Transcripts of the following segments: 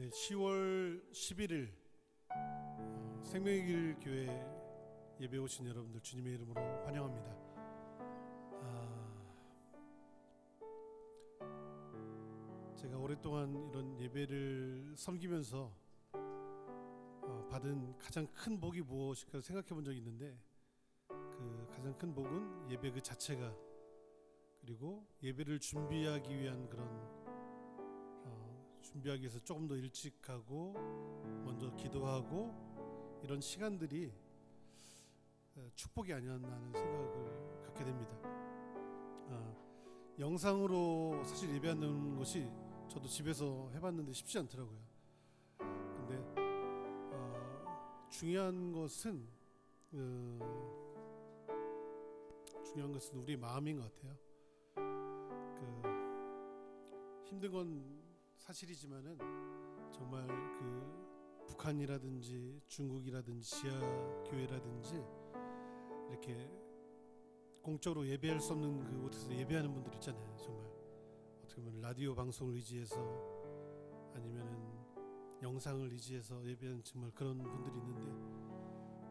네, 10월 11일 생명의 길 교회 예배 오신 여러분들 주님의 이름으로 환영합니다. 제가 오랫동안 이런 예배를 섬기면서 받은 가장 큰 복이 무엇일까 생각해 본 적이 있는데, 그 가장 큰 복은 예배 그 자체가, 그리고 예배를 준비하기 위한 그런 준비하기 위해서 조금 더 일찍 가고 먼저 기도하고 이런 시간들이 축복이 아니었나 하는 생각을 갖게 됩니다. 영상으로 사실 예배하는 것이 저도 집에서 해봤는데 쉽지 않더라고요. 근데 중요한 것은 우리 마음인 것 같아요. 힘든 건 사실이지만은 정말 북한이라든지 중국이라든지 지하 교회라든지 이렇게 공적으로 예배할 수 없는 그 곳에서 예배하는 분들 있잖아요. 정말 어떻게 보면 라디오 방송을 의지해서 아니면은 영상을 의지해서 예배하는 정말 그런 분들이 있는데,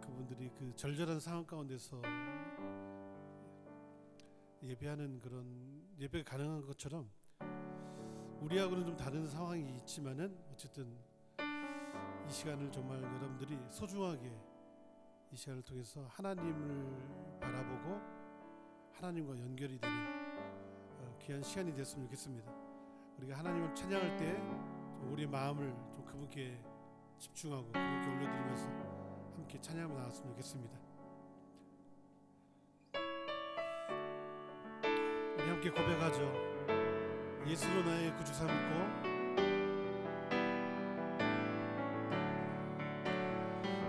그분들이 그 절절한 상황 가운데서 예배하는 그런 예배가 가능한 것처럼 우리하고는 좀 다른 상황이 있지만은 어쨌든 이 시간을 정말 여러분들이 소중하게 이 시간을 통해서 하나님을 바라보고 하나님과 연결이 되는 귀한 시간이 됐으면 좋겠습니다. 우리가 하나님을 찬양할 때 우리의 마음을 좀 그분께 집중하고 그분께 올려드리면서 함께 찬양하며 나갔으면 좋겠습니다. 우리 함께 고백하죠. 예수로 나의 구주 삼고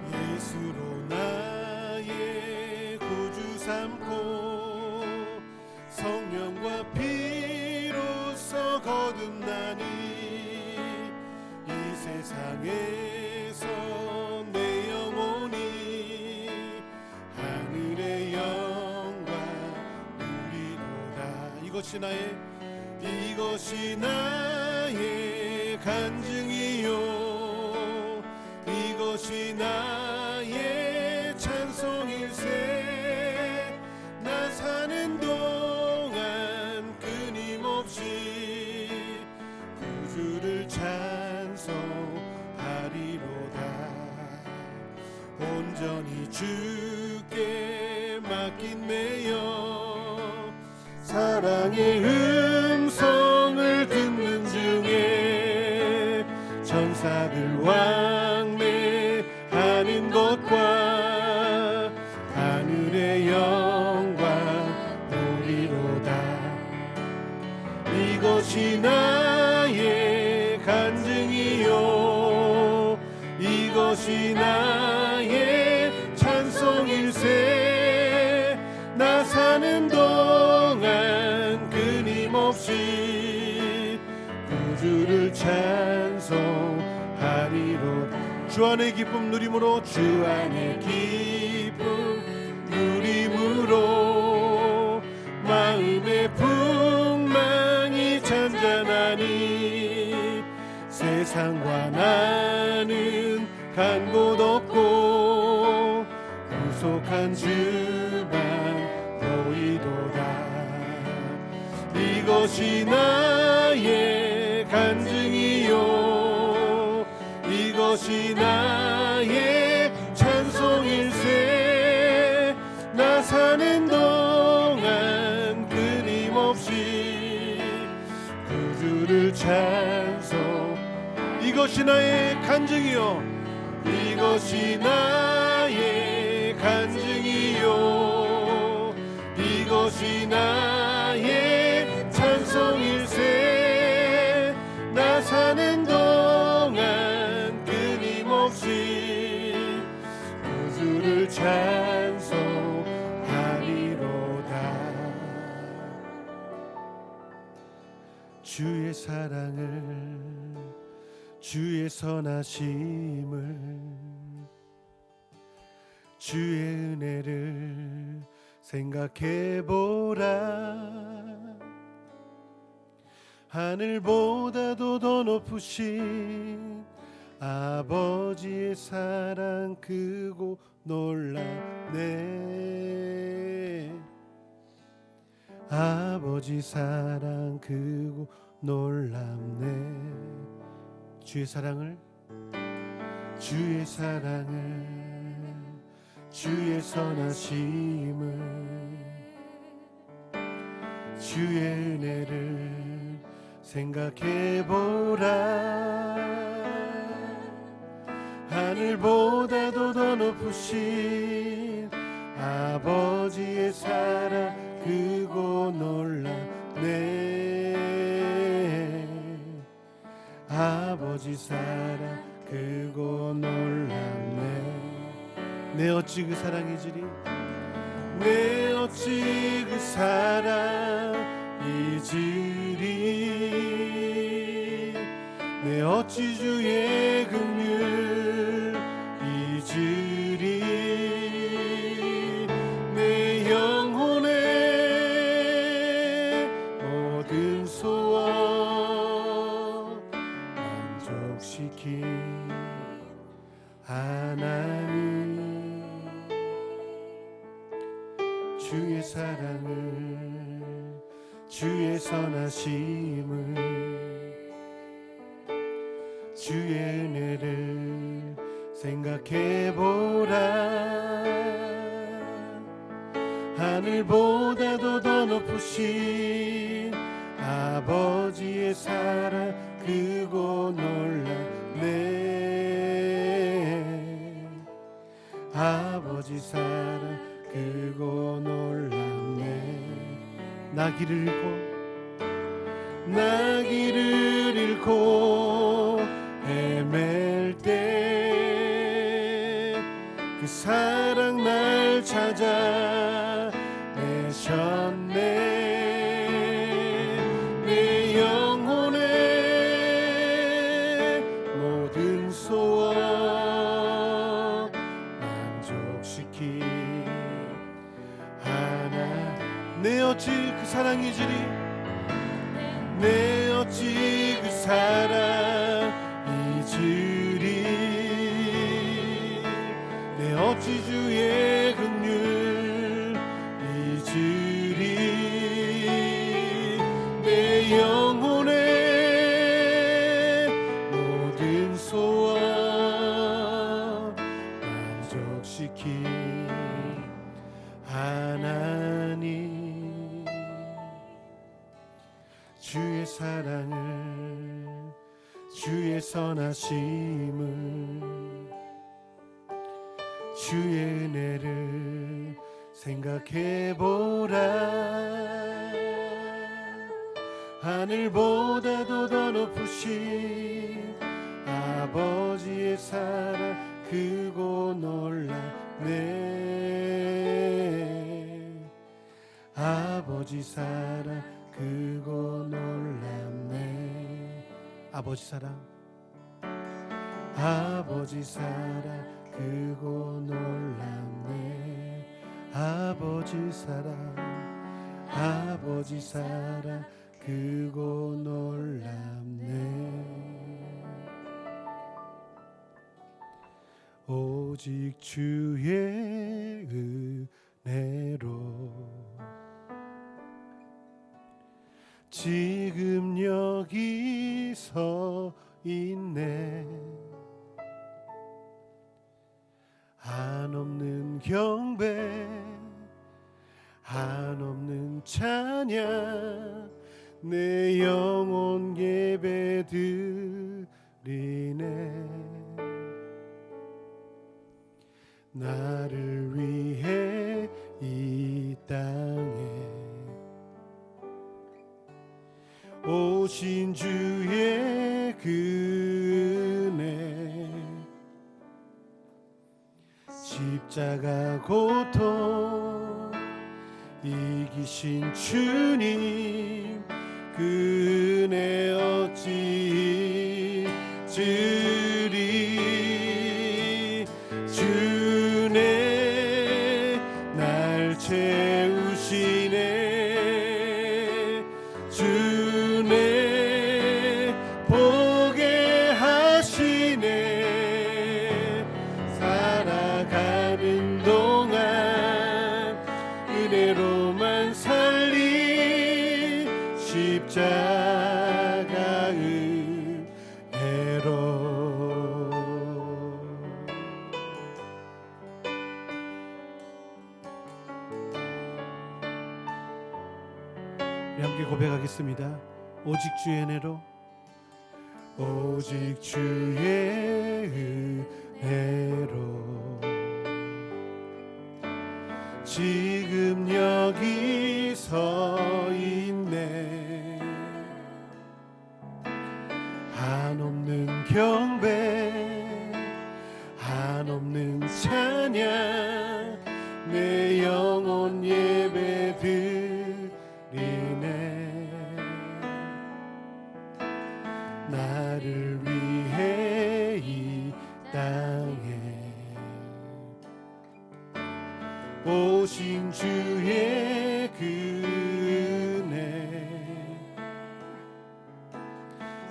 예수로 나의 구주 삼고 성령과 피로써 거듭나니 이 세상에서 내 영혼이 하늘의 영광 누리도다. 이것이 나의 간증이요, 이것이 나의 찬송일세. 나 사는 동안 끊임없이 구주를 찬송하리로다. 온전히 주께 맡긴 내영 사랑의 음성을 듣는 중에 천사들 왕래하는 것과 하늘의 영광 보리로다. 이것이 나의 간증이요, 이것이 나의 찬송일세. 나 사는 동안 끊임없이 구주를 찬송하리로. 주 안의 기쁨 누림으로, 주 안의 기쁨 누림으로 마음의 풍망이 잔잔하니 세상과 나는 간 곳 없고 구속한 주만 보이도다. 이것이 나의 간증이요, 이것이 나의 찬송일세. 나 사는 동안 끊임없이 구주를 찬송. 이것이 나의 간증이요, 이것이 나의 간증이요, 이것이 나의 찬송일세. 나 사는 동안 끊임없이 구주를 찬송하리로다. 주의 사랑을, 주의 선하심을, 주의 은혜를 생각해보라. 하늘보다도 더 높으신 아버지의 사랑 크고 놀랍네. 아버지 사랑 크고 놀랍네. 주의 사랑을 주의 선하심을 주의 은혜를 생각해보라. 하늘보다도 더 높으신 아버지의 사랑 크고 놀랍네. 아버지 사랑 크고 놀랍네. 내 어찌 그 사랑이지리, 내 어찌 그 사랑이지리, 내 어찌 주의 긍휼 이지리. 내 영혼의 모든 소원 만족시킨 하나님, 주의 사랑을 주의 선하심을 주의 은혜를 생각해보라. 하늘보다도 더 높으신 아버지의 사랑 크고 놀랍네. 아버지 사랑 크고 놀랍네. 나 길을 잃고 헤맬 때 그 사랑 날 찾아 내셨네. 내 영혼의 모든 소원 만족시킨 하나. 내 어찌 그 사랑이지리, 내 어찌 그 사랑이지리. 내 어찌 주의 긍휼 이지리. 내 영혼의 모든 소원 만족시킨 하나님, 주의 사랑을 주의 선하심을 주의 은혜를 생각해보라. 하늘보다도 더 높으신 아버지의 사랑 크고 놀랍네. 아버지 사랑 크고 놀랍네. 아버지 사랑, 아버지 사랑 크고 놀랍네. 아버지 사랑, 아버지 사랑 크고 놀랍네. 오직 주의 은혜로 지금 여기 서 있네. 한없는 경배, 한없는 찬양, 내 영혼 예배 드리네. 나를 위해 이 땅에 오신 주의 은혜, 십자가 고통 이기신 주님, 그 은혜 어찌 잊으리. 주네 날 채우시네. 주네 고백하겠습니다. 오직 주의 은혜로, 오직 주의 은혜로 지금 여기 서 있네. 한없는 경배, 한없는 찬양, 내 영혼 예배 드리네. 나를 위해 이 땅에 오신 주의 은혜,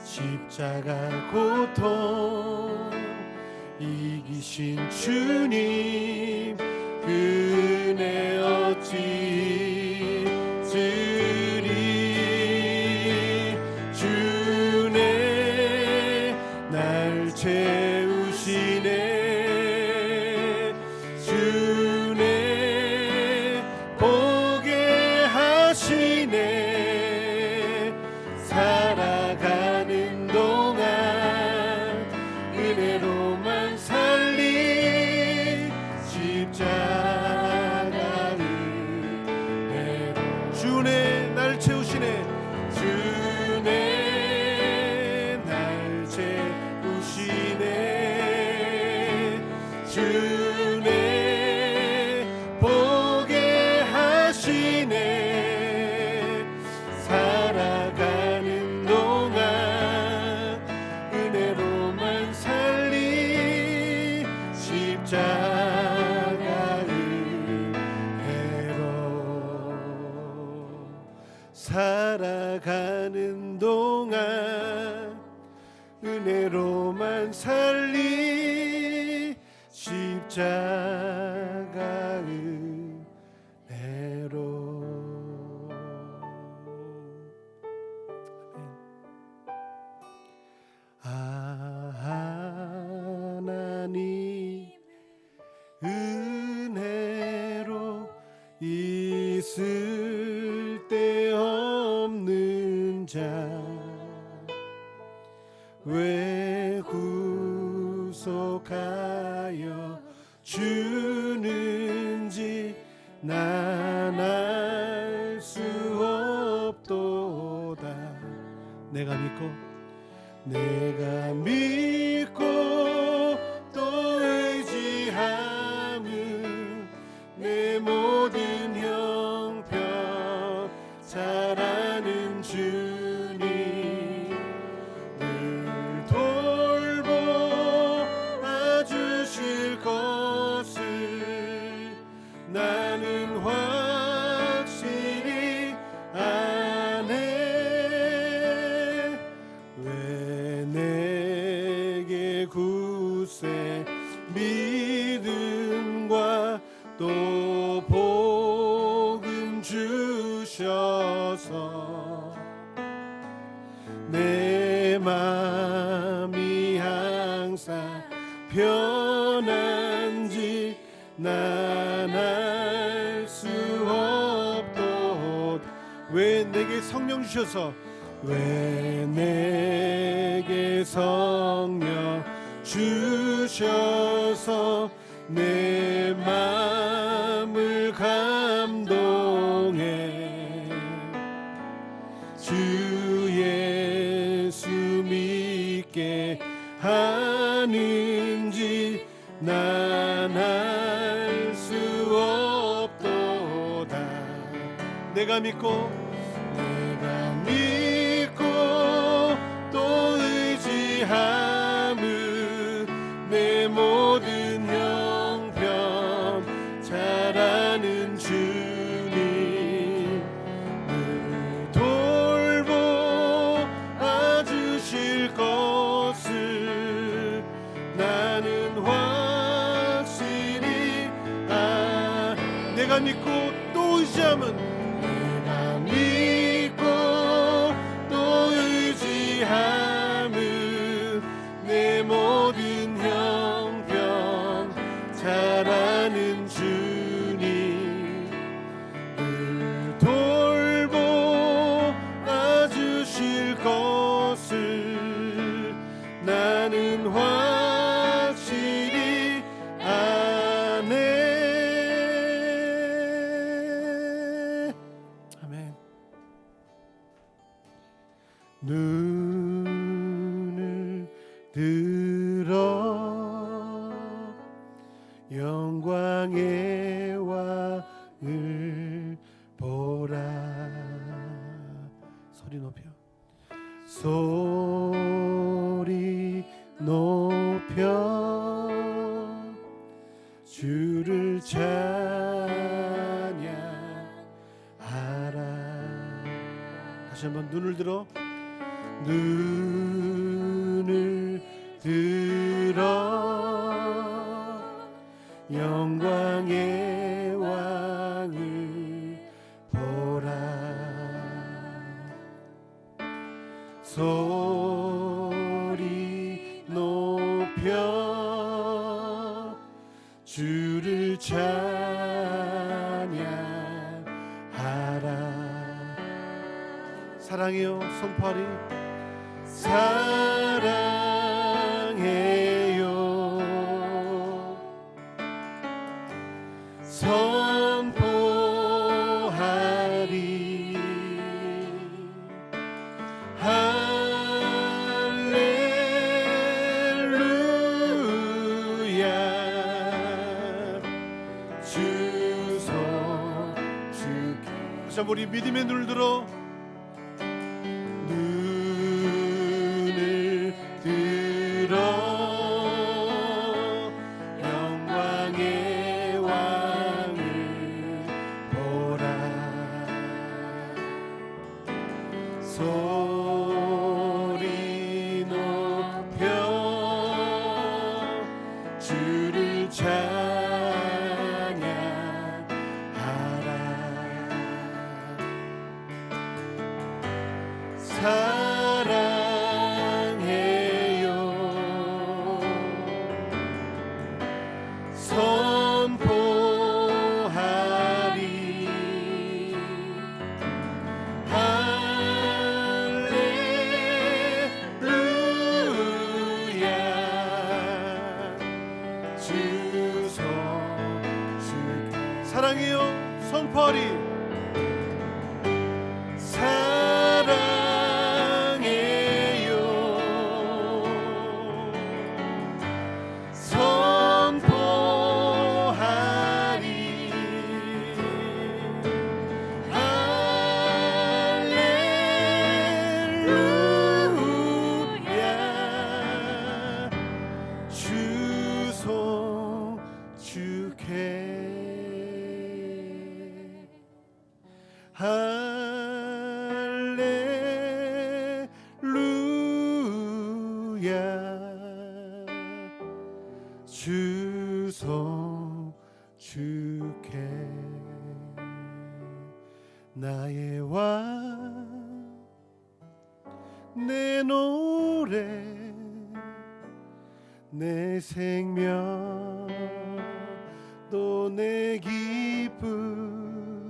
십자가 고통 이기신 주님 은혜 어찌 잊으리. 주네 날 채우시네. 주네 보게 하시네. 살아가는 동안 은혜로만 살리. 십자가 은혜로 주네 날 채우시네. 주네 날 채우시네. 주네 보게 하시네. 살아가는 동안 은혜로만 살리. 십자가 은혜로 살아가는 동안 은혜로만 살리. 십자가 은혜로. 하나님 은혜로 있을 데 없는 자 왜 구속하여 주는지 난 알 수 없도다. 내가 믿고 또 의지함은 내 모든 형편 잘 아는 주님 늘 돌보아 주실 것을 나는 확실히 아네. 왜 내게 굳세 믿음과 또 복음 주셔서 내 맘이 항상 편한지 난 알 수 없도다. 왜 내게 성령 주셔서, 왜 내게 성령 주셔서 내 마음을 감동해. 주 예수 믿게 하는지 난 알 수 없도다. 내가 믿고 또 의지함은 내 모든 형편 잘 아는 주님 늘 돌보아 주실 것을 나는 확실히 내가 믿고 또 의지함은 내가 믿고 또 의지함은 내 모든 형편 잘 아는 주님 늘 돌보아 나는 확실히 아네. 아멘. 눈을 들어 영광의 왕을 보라. 소리 높여. 소리 높여 주를 찬양하라. 다시 한번 눈을 들어. 눈을 들어 영광의 왕을 보라. 소리 높여 주를 찬양하라. 사랑해요. 손파리. 사랑해요. 선포하리. 할렐루야. 주소 주께. 다시 한번 우리 믿음의 눈을 들어. 영광의 왕을 보라. 소리 높여 주를 찬양하라. 사랑해요. 선포하리. 할렐루야. 주소 주께. 사랑해요. 선포하리. 할렐루야. 주소 주께. 나의 왕 내 노래 내 생명 또 내 기쁨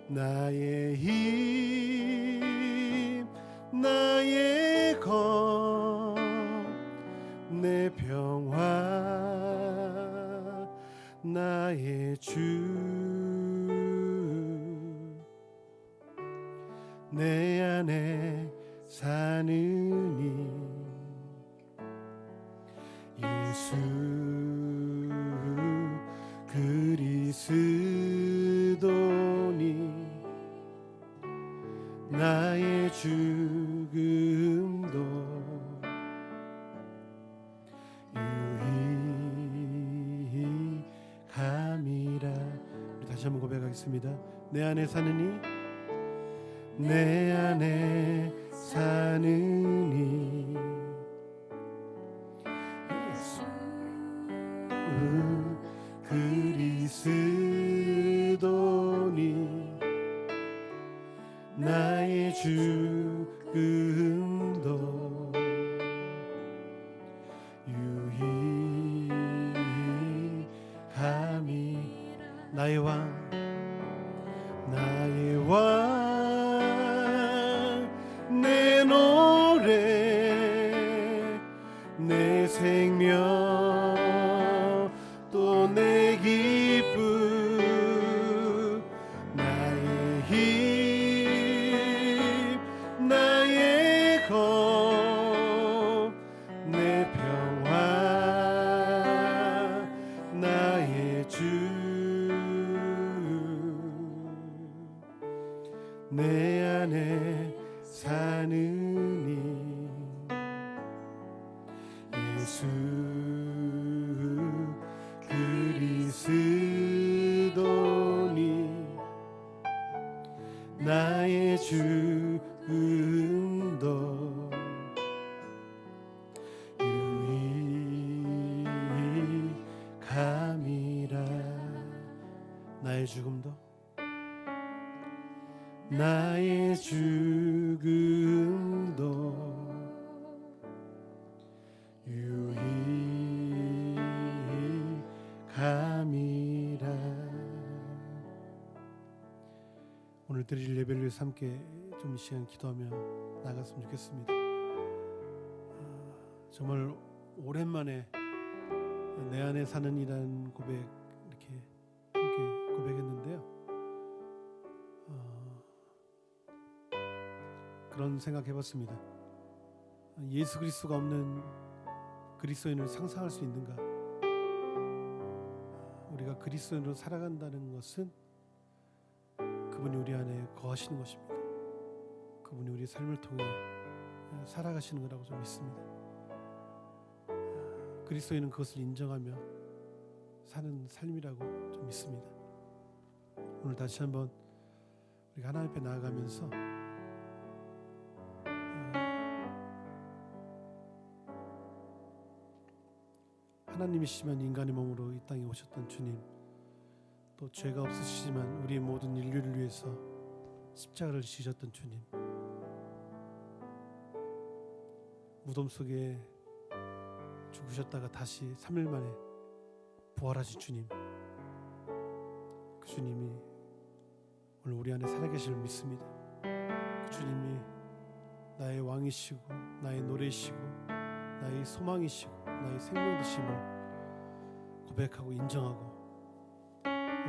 나의 힘 나의 검 내 평화 나의 주 내 안에 사느니 예수 그리스도니 나의 죽음도 유익함이라. 우리 다시 한번 고백하겠습니다. 내 안에 사느니 내 안에 사느니 예수 그리스도니 나의 죽음도 유익함이. 나의 왕 나의 왕 내 노래 생명 또 내 기쁨 나의 힘 나의 검 내 평화 나의 주 내 안에 사느니 예수 그리스도니 나의 죽음도 유익함이라. 나의 죽음도 나의 죽음도 유익함이라. 오늘 드릴 예배를 위해서 함께 좀 시간 기도하며 나갔으면 좋겠습니다. 정말 오랜만에 내 안에 사는 이라는 고백 이렇게 함께 고백했는데요. 그런 생각해봤습니다. 예수 그리스도가 없는 그리스도인을 상상할 수 있는가? 우리가 그리스도인으로 살아간다는 것은 그분이 우리 안에 거하시는 것입니다. 그분이 우리 삶을 통해 살아가시는 거라고 좀 믿습니다. 그리스도인은 그것을 인정하며 사는 삶이라고 좀 믿습니다. 오늘 다시 한번 우리가 하나님 앞에 나아가면서 하나님이시지만 인간의 몸으로 이 땅에 오셨던 주님, 또 죄가 없으시지만 우리의 모든 인류를 위해서 십자가를 지셨던 주님, 무덤 속에 죽으셨다가 다시 3일 만에 부활하신 주님, 그 주님이 오늘 우리 안에 살아계심을 믿습니다. 그 주님이 나의 왕이시고 나의 노래이시고 나의 소망이시고 나의 생명 되심을 고백하고 인정하고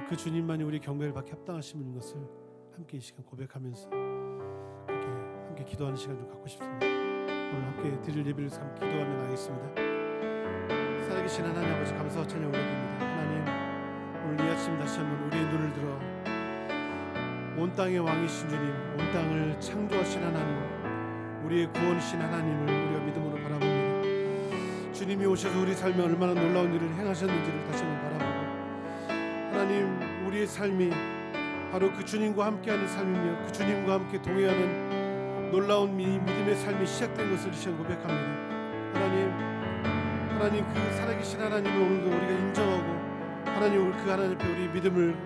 그 주님만이 우리 경배를 받기 합당하신 것을 함께 이 시간 고백하면서 그렇게 함께 기도하는 시간 좀 갖고 싶습니다. 오늘 함께 드릴 예배를 함께 기도하며 나가겠습니다. 살아계신 하나님 아버지 감사와 찬양 올려드립니다. 하나님 오늘 이 아침 다시 한번 우리의 눈을 들어 온 땅의 왕이신 주님, 온 땅을 창조하신 하나님, 우리의 구원이신 하나님을 우리가 믿음으로 바라봅니다. 주님이 오셔서 우리 삶에 얼마나 놀라운 일을 행하셨는지를 다시 한번 바라보고 하나님 우리의 삶이 바로 그 주님과 함께하는 삶이며 그 주님과 함께 동행하는 놀라운 믿음의 삶이 시작된 것을 이 시간 고백합니다. 하나님 그 살아계신 하나님을 오늘도 우리가 인정하고 하나님 그 하나님 앞에 우리 믿음을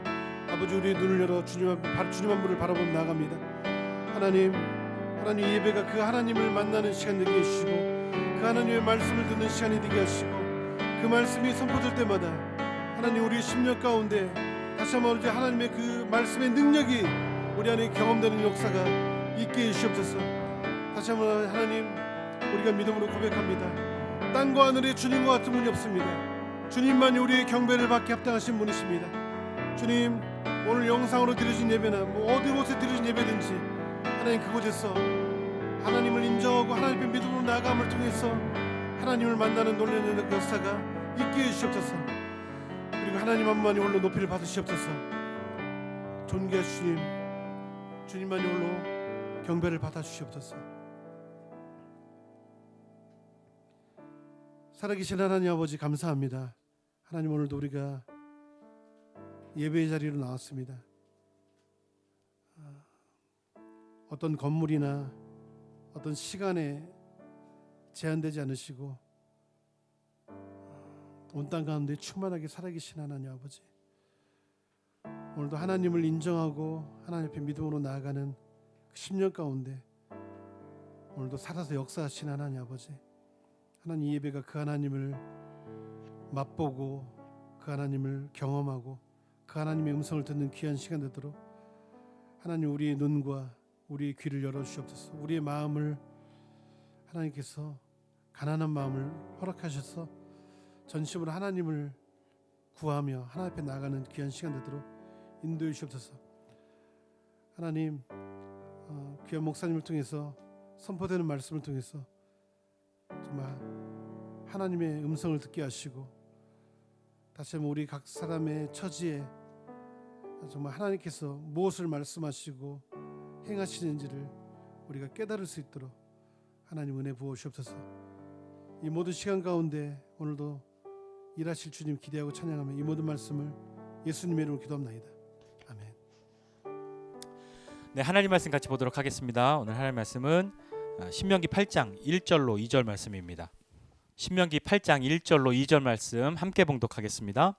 아버지 우리의 눈을 열어 주님 한 분을 바라보며 나아갑니다. 하나님 예배가 그 하나님을 만나는 시간 되게 해주시고 그 하나님의 말씀을 듣는 시간이 되게 하시고 그 말씀이 선포될 때마다 하나님 우리의 심령 가운데 다시 한번 하나님의 그 말씀의 능력이 우리 안에 경험되는 역사가 있게 해주시옵소서. 다시 한번 하나님 우리가 믿음으로 고백합니다. 땅과 하늘에 주님과 같은 분이 없습니다. 주님만이 우리의 경배를 받기 합당하신 분이십니다. 주님 오늘 영상으로 드려진 예배나 어디 곳에 드려진 예배든지 하나님 그곳에서 하나님을 인정하고 하나님의 믿음으로 나아감을 통해서 하나님을 만나는 놀라는 역사가 있게 해주시옵소서. 그리고 하나님 한 분만이 홀로 높이를 받으시옵소서. 존귀하신 주님만이 홀로 경배를 받아주시옵소서. 살아계신 하나님 아버지 감사합니다. 하나님 오늘도 우리가 예배의 자리로 나왔습니다. 어떤 건물이나 어떤 시간에 제한되지 않으시고 온 땅 가운데 충만하게 살아계신 하나님 아버지, 오늘도 하나님을 인정하고 하나님 앞에 믿음으로 나아가는 그 10년 가운데 오늘도 살아서 역사하신 하나님 아버지, 하나님 이 예배가 그 하나님을 맛보고 그 하나님을 경험하고 그 하나님의 음성을 듣는 귀한 시간 되도록 하나님 우리의 눈과 우리의 귀를 열어주시옵소서. 우리의 마음을 하나님께서 가난한 마음을 허락하셔서 전심으로 하나님을 구하며 하나님 앞에 나가는 귀한 시간 되도록 인도해 주시옵소서. 하나님, 귀한 목사님을 통해서 선포되는 말씀을 통해서 정말 하나님의 음성을 듣게 하시고 다시 한번 우리 각 사람의 처지에 정말 하나님께서 무엇을 말씀하시고 행하시는지를 우리가 깨달을 수 있도록 하나님 은혜 부어주시옵소서. 이 모든 시간 가운데 오늘도 일하실 주님 기대하고 찬양하며 이 모든 말씀을 예수님의 이름으로 기도합나이다. 아멘. 네, 하나님 말씀 같이 보도록 하겠습니다. 오늘 하나님 말씀은 신명기 8장 1절로 2절 말씀입니다. 신명기 8장 1절로 2절 말씀 함께 봉독하겠습니다.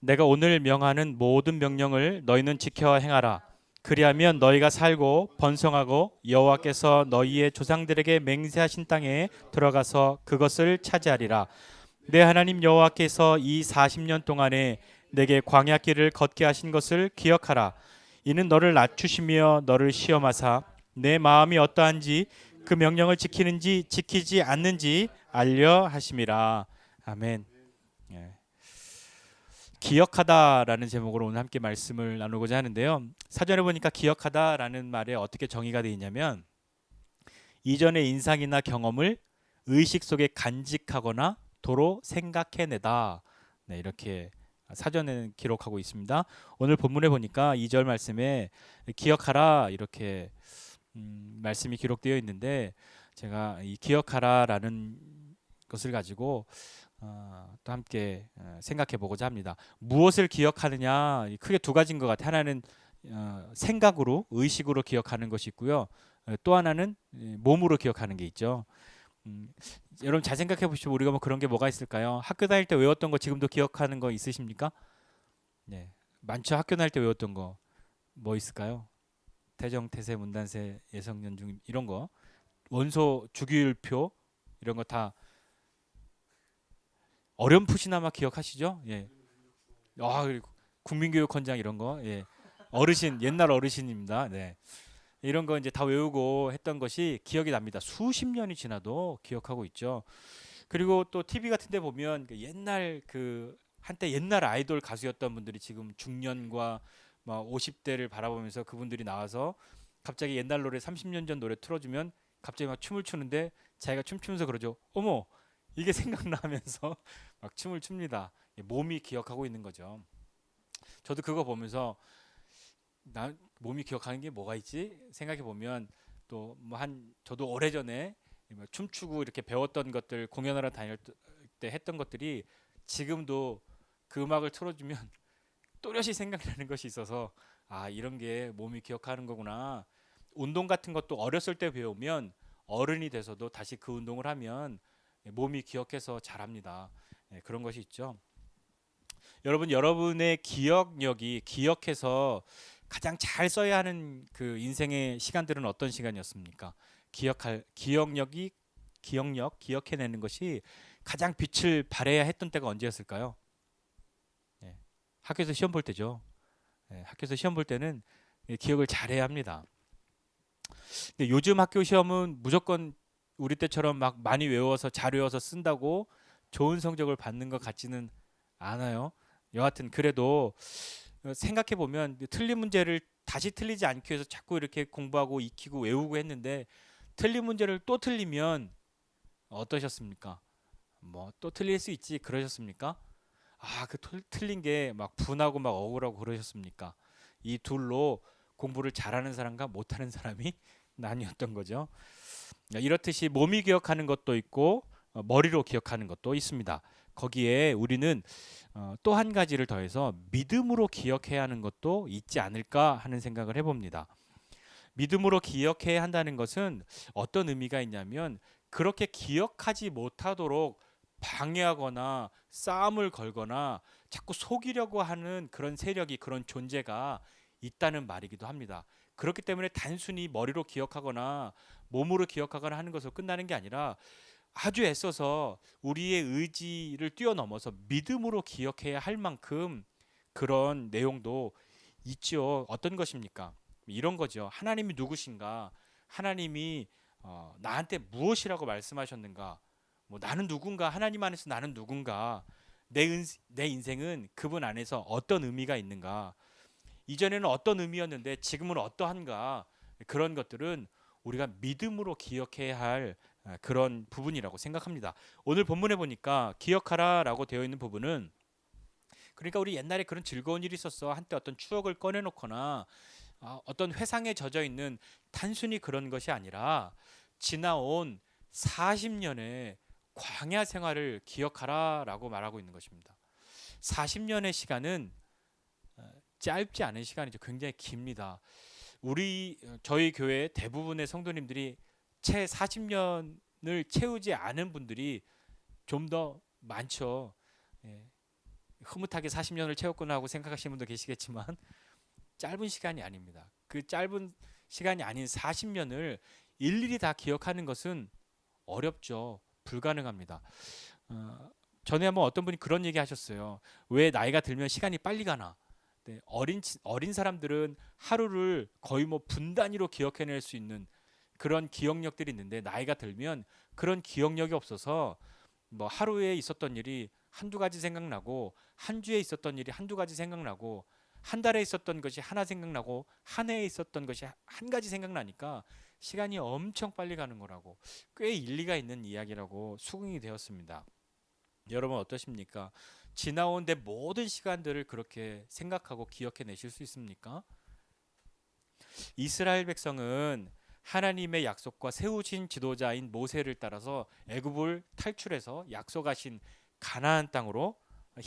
내가 오늘 명하는 모든 명령을 너희는 지켜 행하라. 그리하면 너희가 살고 번성하고 여호와께서 너희의 조상들에게 맹세하신 땅에 들어가서 그것을 차지하리라. 내 하나님 여호와께서 이 40년 동안에 내게 광야길을 걷게 하신 것을 기억하라. 이는 너를 낮추시며 너를 시험하사 내 마음이 어떠한지 그 명령을 지키는지 지키지 않는지 알려 하심이라. 아멘. 기억하다라는 제목으로 오늘 함께 말씀을 나누고자 하는데요. 사전에 보니까 기억하다라는 말에 어떻게 정의가 되어 있냐면 이전의 인상이나 경험을 의식 속에 간직하거나 도로 생각해내다. 네, 이렇게 사전에는 기록하고 있습니다. 오늘 본문에 보니까 2절 말씀에 기억하라 이렇게 말씀이 기록되어 있는데 제가 이 기억하라라는 것을 가지고 또 함께 생각해 보고자 합니다. 무엇을 기억하느냐 크게 두 가지인 것 같아요. 하나는 생각으로 의식으로 기억하는 것이 있고요. 또 하나는 몸으로 기억하는 게 있죠. 여러분 잘 생각해 보시죠. 우리가 뭐 그런 게 뭐가 있을까요? 학교 다닐 때 외웠던 거 지금도 기억하는 거 있으십니까? 네, 많죠. 학교 다닐 때 외웠던 거 뭐 있을까요? 태정, 태세, 문단세, 예성연중 이런 거, 원소, 주기율표 이런 거 다 어렴풋이나마 기억하시죠? 예. 그리고 국민교육헌장 이런 거, 예. 어르신 옛날 어르신입니다. 네. 이런 거 이제 다 외우고 했던 것이 기억이 납니다. 수십 년이 지나도 기억하고 있죠. 그리고 또 TV 같은 데 보면 옛날 한때 옛날 아이돌 가수였던 분들이 지금 중년과 막 50대를 바라보면서 그분들이 나와서 갑자기 옛날 노래 30년 전 노래 틀어주면 갑자기 막 춤을 추는데 자기가 춤추면서 그러죠. 어머 이게 생각나면서 막 춤을 춥니다. 몸이 기억하고 있는 거죠. 저도 그거 보면서 나 몸이 기억하는 게 뭐가 있지 생각해 보면 또 뭐 저도 오래전에 춤추고 이렇게 배웠던 것들 공연하러 다닐 때 했던 것들이 지금도 그 음악을 틀어주면 또렷이 생각나는 것이 있어서 이런 게 몸이 기억하는 거구나. 운동 같은 것도 어렸을 때 배우면 어른이 돼서도 다시 그 운동을 하면 몸이 기억해서 잘합니다. 그런 것이 있죠. 여러분, 여러분의 기억력이 기억해서 가장 잘 써야 하는 그 인생의 시간들은 어떤 시간이었습니까? 기억해내는 것이 가장 빛을 발해야 했던 때가 언제였을까요? 학교에서 시험 볼 때죠. 학교에서 시험 볼 때는 기억을 잘해야 합니다. 근데 요즘 학교 시험은 무조건 우리 때처럼 막 많이 외워서 잘 외워서 쓴다고 좋은 성적을 받는 것 같지는 않아요. 여하튼 그래도 생각해 보면 틀린 문제를 다시 틀리지 않기 위해서 자꾸 이렇게 공부하고 익히고 외우고 했는데 틀린 문제를 또 틀리면 어떠셨습니까? 뭐 또 틀릴 수 있지 그러셨습니까? 그 틀린 게 막 분하고 막 억울하고 그러셨습니까? 이 둘로 공부를 잘하는 사람과 못하는 사람이 나뉘었던 거죠. 이렇듯이 몸이 기억하는 것도 있고 머리로 기억하는 것도 있습니다. 거기에 우리는 또 한 가지를 더해서 믿음으로 기억해야 하는 것도 있지 않을까 하는 생각을 해봅니다. 믿음으로 기억해야 한다는 것은 어떤 의미가 있냐면 그렇게 기억하지 못하도록 방해하거나 싸움을 걸거나 자꾸 속이려고 하는 그런 세력이 그런 존재가 있다는 말이기도 합니다. 그렇기 때문에 단순히 머리로 기억하거나 몸으로 기억하거나 하는 것으로 끝나는 게 아니라 아주 애써서 우리의 의지를 뛰어넘어서 믿음으로 기억해야 할 만큼 그런 내용도 있죠. 어떤 것입니까? 이런 거죠. 하나님이 누구신가? 하나님이 나한테 무엇이라고 말씀하셨는가? 뭐 나는 누군가, 하나님 안에서 나는 누군가, 내 인생은 그분 안에서 어떤 의미가 있는가, 이전에는 어떤 의미였는데 지금은 어떠한가, 그런 것들은 우리가 믿음으로 기억해야 할 그런 부분이라고 생각합니다. 오늘 본문에 보니까 기억하라라고 되어 있는 부분은, 그러니까 우리 옛날에 그런 즐거운 일이 있었어, 한때 어떤 추억을 꺼내놓거나 어떤 회상에 젖어 있는 단순히 그런 것이 아니라 지나온 40년의 광야 생활을 기억하라라고 말하고 있는 것입니다. 40년의 시간은 짧지 않은 시간이죠. 굉장히 깁니다. 저희 교회 대부분의 성도님들이 채 40년을 채우지 않은 분들이 좀 더 많죠. 예, 흐뭇하게 40년을 채웠구나 하고 생각하시는 분도 계시겠지만 짧은 시간이 아닙니다. 그 짧은 시간이 아닌 40년을 일일이 다 기억하는 것은 어렵죠. 불가능합니다. 전에 한번 어떤 분이 그런 얘기 하셨어요. 왜 나이가 들면 시간이 빨리 가나? 네, 어린 사람들은 하루를 거의 뭐 분 단위로 기억해낼 수 있는 그런 기억력들이 있는데, 나이가 들면 그런 기억력이 없어서 뭐 하루에 있었던 일이 한두 가지 생각나고, 한 주에 있었던 일이 한두 가지 생각나고, 한 달에 있었던 것이 하나 생각나고, 한 해에 있었던 것이 한 가지 생각나니까 시간이 엄청 빨리 가는 거라고, 꽤 일리가 있는 이야기라고 수긍이 되었습니다. 여러분 어떠십니까? 지나온 내 모든 시간들을 그렇게 생각하고 기억해 내실 수 있습니까? 이스라엘 백성은 하나님의 약속과 세우신 지도자인 모세를 따라서 애굽을 탈출해서 약속하신 가나안 땅으로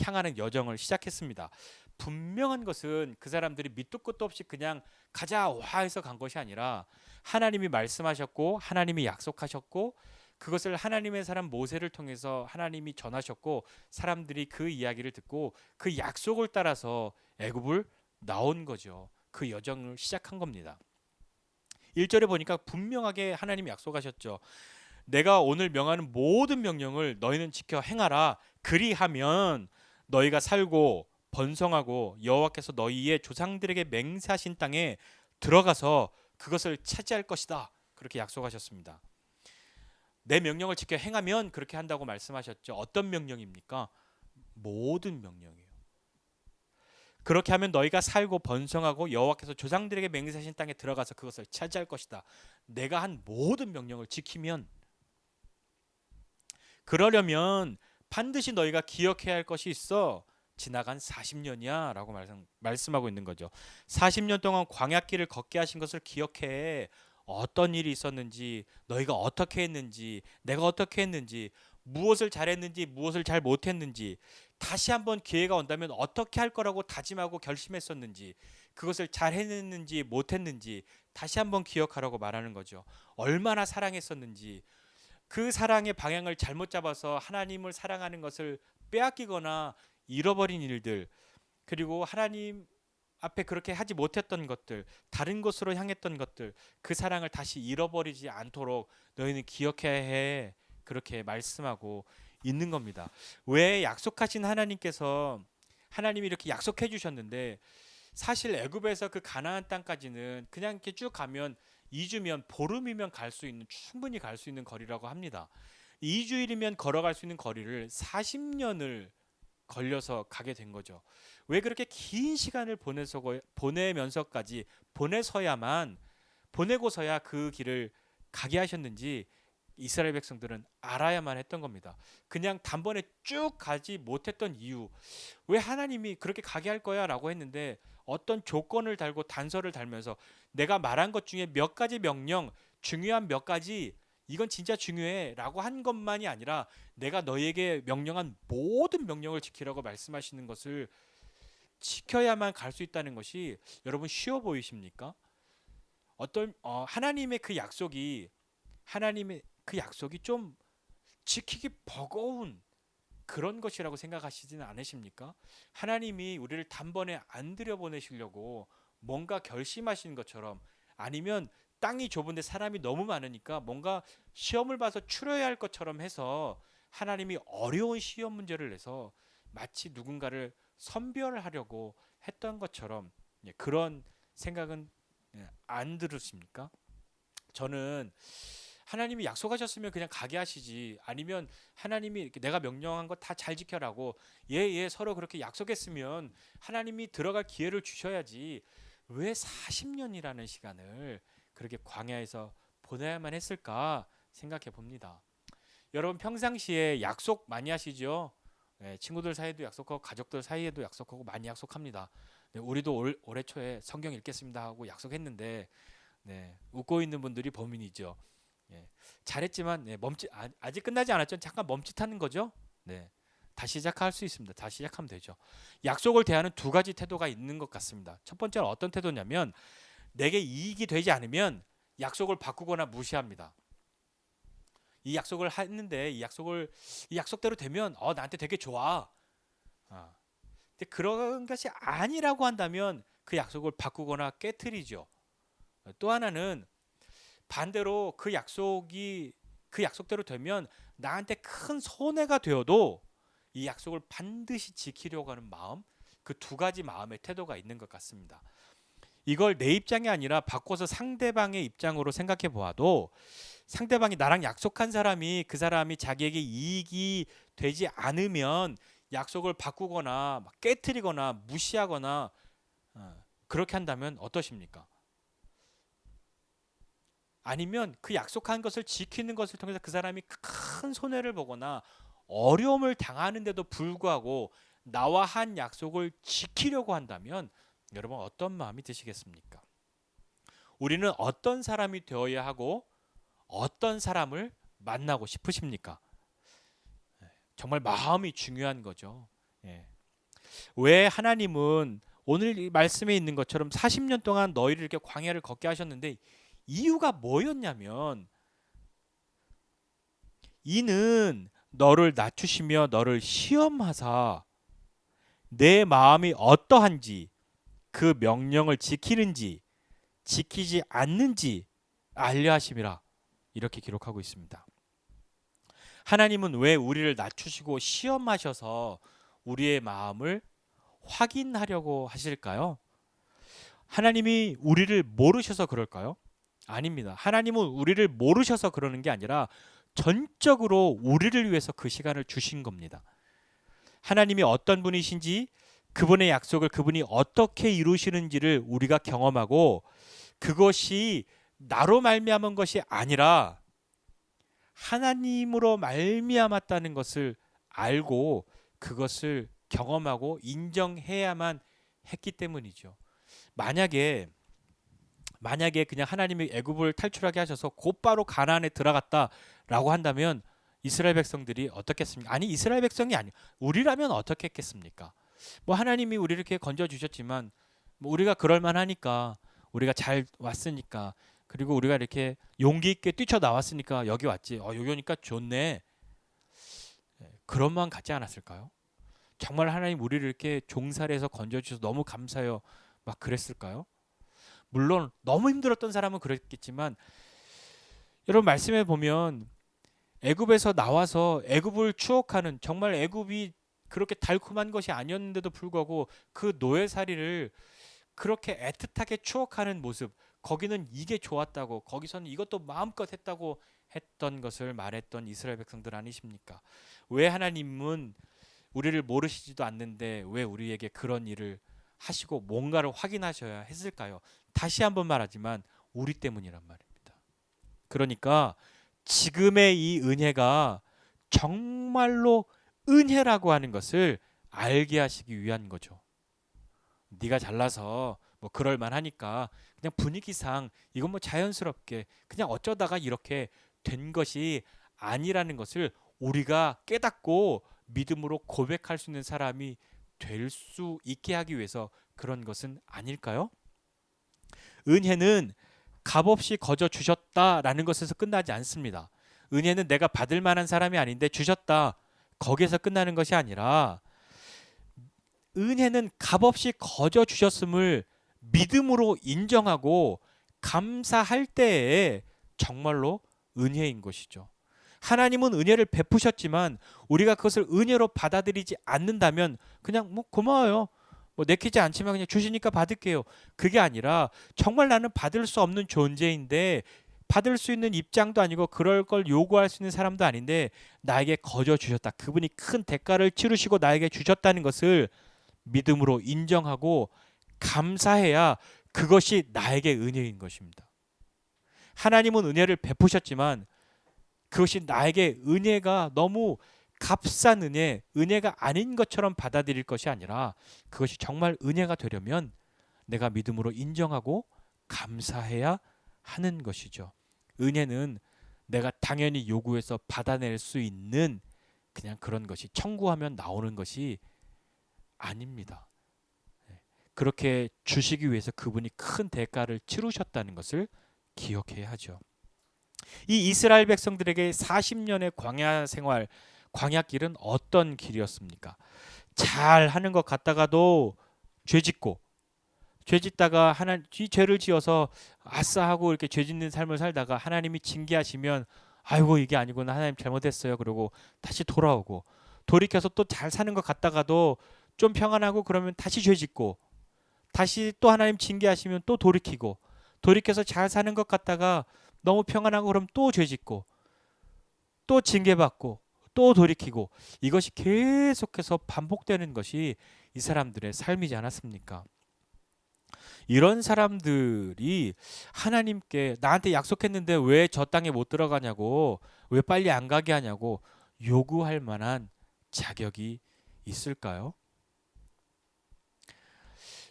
향하는 여정을 시작했습니다. 분명한 것은 그 사람들이 밑도 끝도 없이 그냥 가자 와 해서 간 것이 아니라, 하나님이 말씀하셨고 하나님이 약속하셨고, 그것을 하나님의 사람 모세를 통해서 하나님이 전하셨고, 사람들이 그 이야기를 듣고 그 약속을 따라서 애굽을 나온 거죠. 그 여정을 시작한 겁니다. 1절에 보니까 분명하게 하나님이 약속하셨죠. 내가 오늘 명하는 모든 명령을 너희는 지켜 행하라. 그리하면 너희가 살고 번성하고 여호와께서 너희의 조상들에게 맹세하신 땅에 들어가서 그것을 차지할 것이다. 그렇게 약속하셨습니다. 내 명령을 지켜 행하면 그렇게 한다고 말씀하셨죠. 어떤 명령입니까? 모든 명령이에요. 그렇게 하면 너희가 살고 번성하고 여호와께서 조상들에게 맹세하신 땅에 들어가서 그것을 차지할 것이다. 내가 한 모든 명령을 지키면, 그러려면 반드시 너희가 기억해야 할 것이 있어. 지나간 40년이야 라고 말씀하고 있는 거죠. 40년 동안 광야길을 걷게 하신 것을 기억해. 어떤 일이 있었는지, 너희가 어떻게 했는지, 내가 어떻게 했는지, 무엇을 잘했는지, 무엇을 잘 못했는지, 다시 한번 기회가 온다면 어떻게 할 거라고 다짐하고 결심했었는지, 그것을 잘 해냈는지 못했는지 다시 한번 기억하라고 말하는 거죠. 얼마나 사랑했었는지, 그 사랑의 방향을 잘못 잡아서 하나님을 사랑하는 것을 빼앗기거나 잃어버린 일들, 그리고 하나님 앞에 그렇게 하지 못했던 것들, 다른 곳으로 향했던 것들, 그 사랑을 다시 잃어버리지 않도록 너희는 기억해야 해. 그렇게 말씀하고 있는 겁니다. 왜 약속하신 하나님께서, 하나님이 이렇게 약속해 주셨는데, 사실 애굽에서 그 가나안 땅까지는 그냥 이렇게 쭉 가면 2주면, 보름이면 갈 수 있는, 충분히 갈 수 있는 거리라고 합니다. 2주일이면 걸어갈 수 있는 거리를 40년을 걸려서 가게 된 거죠. 왜 그렇게 긴 시간을 보내면서까지 보내고서야 그 길을 가게 하셨는지 이스라엘 백성들은 알아야만 했던 겁니다. 그냥 단번에 쭉 가지 못했던 이유, 왜 하나님이 그렇게 가게 할 거야 라고 했는데 어떤 조건을 달고 단서를 달면서 내가 말한 것 중에 몇 가지 명령, 중요한 몇 가지, 이건 진짜 중요해 라고 한 것만이 아니라 내가 너에게 명령한 모든 명령을 지키라고 말씀하시는 것을 지켜야만 갈 수 있다는 것이 여러분 쉬워 보이십니까? 하나님의 그 약속이 좀 지키기 버거운 그런 것이라고 생각하시지는 않으십니까? 하나님이 우리를 단번에 안 들여보내시려고 뭔가 결심하시는 것처럼, 아니면 땅이 좁은데 사람이 너무 많으니까 뭔가 시험을 봐서 치러야 할 것처럼 해서 하나님이 어려운 시험 문제를 내서 마치 누군가를 선별하려고 했던 것처럼, 그런 생각은 안 들으십니까? 저는 하나님이 약속하셨으면 그냥 가게 하시지. 아니면 하나님이 이렇게 내가 명령한 거 다 잘 지켜라고 예 서로 그렇게 약속했으면 하나님이 들어갈 기회를 주셔야지. 왜 40년이라는 시간을 그렇게 광야에서 보내야만 했을까 생각해 봅니다. 여러분 평상시에 약속 많이 하시죠? 네, 친구들 사이에도 약속하고 가족들 사이에도 약속하고 많이 약속합니다. 네, 우리도 올해 초에 성경 읽겠습니다 하고 약속했는데 네, 웃고 있는 분들이 범인이죠. 예, 잘했지만 아직 끝나지 않았죠. 잠깐 멈칫하는 거죠. 네, 다시 시작할 수 있습니다. 다시 시작하면 되죠. 약속을 대하는 두 가지 태도가 있는 것 같습니다. 첫 번째는 어떤 태도냐면 내게 이익이 되지 않으면 약속을 바꾸거나 무시합니다. 이 약속을 했는데 이 약속대로 되면 나한테 되게 좋아. 근데 그런 것이 아니라고 한다면 그 약속을 바꾸거나 깨트리죠. 또 하나는 반대로 그 약속대로 되면 나한테 큰 손해가 되어도 이 약속을 반드시 지키려고 하는 마음, 그 두 가지 마음의 태도가 있는 것 같습니다. 이걸 내 입장이 아니라 바꿔서 상대방의 입장으로 생각해 보아도 상대방이 나랑 약속한 사람이 그 사람이 자기에게 이익이 되지 않으면 약속을 바꾸거나 막 깨트리거나 무시하거나 그렇게 한다면 어떠십니까? 아니면 그 약속한 것을 지키는 것을 통해서 그 사람이 큰 손해를 보거나 어려움을 당하는데도 불구하고 나와 한 약속을 지키려고 한다면 여러분 어떤 마음이 드시겠습니까? 우리는 어떤 사람이 되어야 하고 어떤 사람을 만나고 싶으십니까? 정말 마음이 중요한 거죠. 예. 왜 하나님은 오늘 이 말씀에 있는 것처럼 40년 동안 너희를 이렇게 광야를 걷게 하셨는데 이유가 뭐였냐면 이는 너를 낮추시며 너를 시험하사 내 마음이 어떠한지 그 명령을 지키는지 지키지 않는지 알려 하심이라 이렇게 기록하고 있습니다. 하나님은 왜 우리를 낮추시고 시험하셔서 우리의 마음을 확인하려고 하실까요? 하나님이 우리를 모르셔서 그럴까요? 아닙니다. 하나님은 우리를 모르셔서 그러는 게 아니라 전적으로 우리를 위해서 그 시간을 주신 겁니다. 하나님이 어떤 분이신지 그분의 약속을 그분이 어떻게 이루시는지를 우리가 경험하고 그것이 나로 말미암은 것이 아니라 하나님으로 말미암았다는 것을 알고 그것을 경험하고 인정해야만 했기 때문이죠. 만약에 그냥 하나님이 애굽을 탈출하게 하셔서 곧바로 가나안에 들어갔다라고 한다면 이스라엘 백성들이 어떻겠습니까? 아니 이스라엘 백성이 아니 우리라면 어떻게 했겠습니까? 뭐 하나님이 우리를 이렇게 건져 주셨지만 뭐 우리가 그럴 만하니까 우리가 잘 왔으니까 그리고 우리가 이렇게 용기 있게 뛰쳐 나왔으니까 여기 왔지. 여기 오니까 좋네. 그런 마음 갖지 않았을까요? 정말 하나님 우리를 이렇게 종살이에서 건져 주셔서 너무 감사해요. 막 그랬을까요? 물론 너무 힘들었던 사람은 그랬겠지만 여러분 말씀해 보면 애굽에서 나와서 애굽을 추억하는 정말 애굽이 그렇게 달콤한 것이 아니었는데도 불구하고 그 노예살이를 그렇게 애틋하게 추억하는 모습 거기는 이게 좋았다고 거기서는 이것도 마음껏 했다고 했던 것을 말했던 이스라엘 백성들 아니십니까? 왜 하나님은 우리를 모르시지도 않는데 왜 우리에게 그런 일을 하시고 뭔가를 확인하셔야 했을까요? 다시 한번 말하지만 우리 때문이란 말입니다. 그러니까 지금의 이 은혜가 정말로 은혜라고 하는 것을 알게 하시기 위한 거죠. 네가 잘나서 뭐 그럴 만하니까 그냥 분위기상 이건 뭐 자연스럽게 그냥 어쩌다가 이렇게 된 것이 아니라는 것을 우리가 깨닫고 믿음으로 고백할 수 있는 사람이 될 수 있게 하기 위해서 그런 것은 아닐까요? 은혜는 값없이 거저 주셨다라는 것에서 끝나지 않습니다. 은혜는 내가 받을 만한 사람이 아닌데 주셨다. 거기에서 끝나는 것이 아니라 은혜는 값없이 거저 주셨음을 믿음으로 인정하고 감사할 때에 정말로 은혜인 것이죠. 하나님은 은혜를 베푸셨지만 우리가 그것을 은혜로 받아들이지 않는다면 그냥 뭐 고마워요. 뭐 내키지 않지만 그냥 주시니까 받을게요. 그게 아니라 정말 나는 받을 수 없는 존재인데 받을 수 있는 입장도 아니고 그럴 걸 요구할 수 있는 사람도 아닌데 나에게 거저 주셨다. 그분이 큰 대가를 치르시고 나에게 주셨다는 것을 믿음으로 인정하고 감사해야 그것이 나에게 은혜인 것입니다. 하나님은 은혜를 베푸셨지만 그것이 나에게 은혜가 너무 값싼 은혜가 아닌 것처럼 받아들일 것이 아니라 그것이 정말 은혜가 되려면 내가 믿음으로 인정하고 감사해야 하는 것이죠. 은혜는 내가 당연히 요구해서 받아낼 수 있는 그냥 그런 것이 청구하면 나오는 것이 아닙니다. 그렇게 주시기 위해서 그분이 큰 대가를 치르셨다는 것을 기억해야 하죠. 이 이스라엘 백성들에게 40년의 광야 생활, 광야길은 어떤 길이었습니까? 잘 하는 것 같다가도 죄짓다가 하나님 죄를 지어서 아싸 하고 이렇게 죄짓는 삶을 살다가 하나님이 징계하시면 아이고 이게 아니구나 하나님 잘못했어요 그러고 다시 돌아오고 돌이켜서 또 잘 사는 것 같다가도 좀 평안하고 그러면 다시 죄짓고 다시 또 하나님 징계하시면 또 돌이켜서 잘 사는 것 같다가 너무 평안하고 그럼 또 죄짓고 또 징계받고 또 돌이키고 이것이 계속해서 반복되는 것이 이 사람들의 삶이지 않았습니까? 이런 사람들이 하나님께 나한테 약속했는데 왜 저 땅에 못 들어가냐고 왜 빨리 안 가게 하냐고 요구할 만한 자격이 있을까요?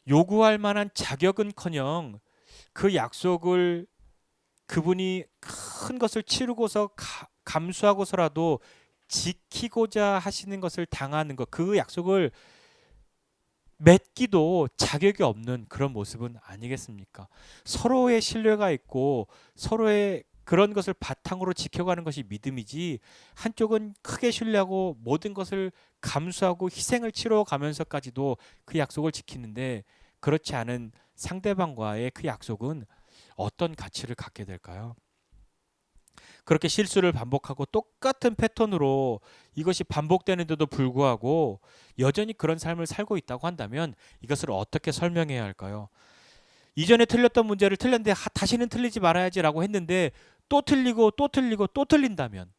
요구할 만한 자격은커녕 그 약속을 그분이 큰 것을 치르고서 감수하고서라도 지키고자 하시는 것을 당하는 것, 그 약속을 맺기도 자격이 없는 그런 모습은 아니겠습니까? 서로의 신뢰가 있고 서로의 그런 것을 바탕으로 지켜가는 것이 믿음이지 한쪽은 크게 신뢰하고 모든 것을 감수하고 희생을 치러가면서까지도 그 약속을 지키는데 그렇지 않은 상대방과의 그 약속은 어떤 가치를 갖게 될까요? 그렇게 실수를 반복하고 똑같은 패턴으로 이것이 반복되는데도 불구하고 여전히 그런 삶을 살고 있다고 한다면 이것을 어떻게 설명해야 할까요? 이전에 틀렸던 문제를 틀렸는데 다시는 틀리지 말아야지라고 했는데 또 틀리고 또 틀리고 또 틀린다면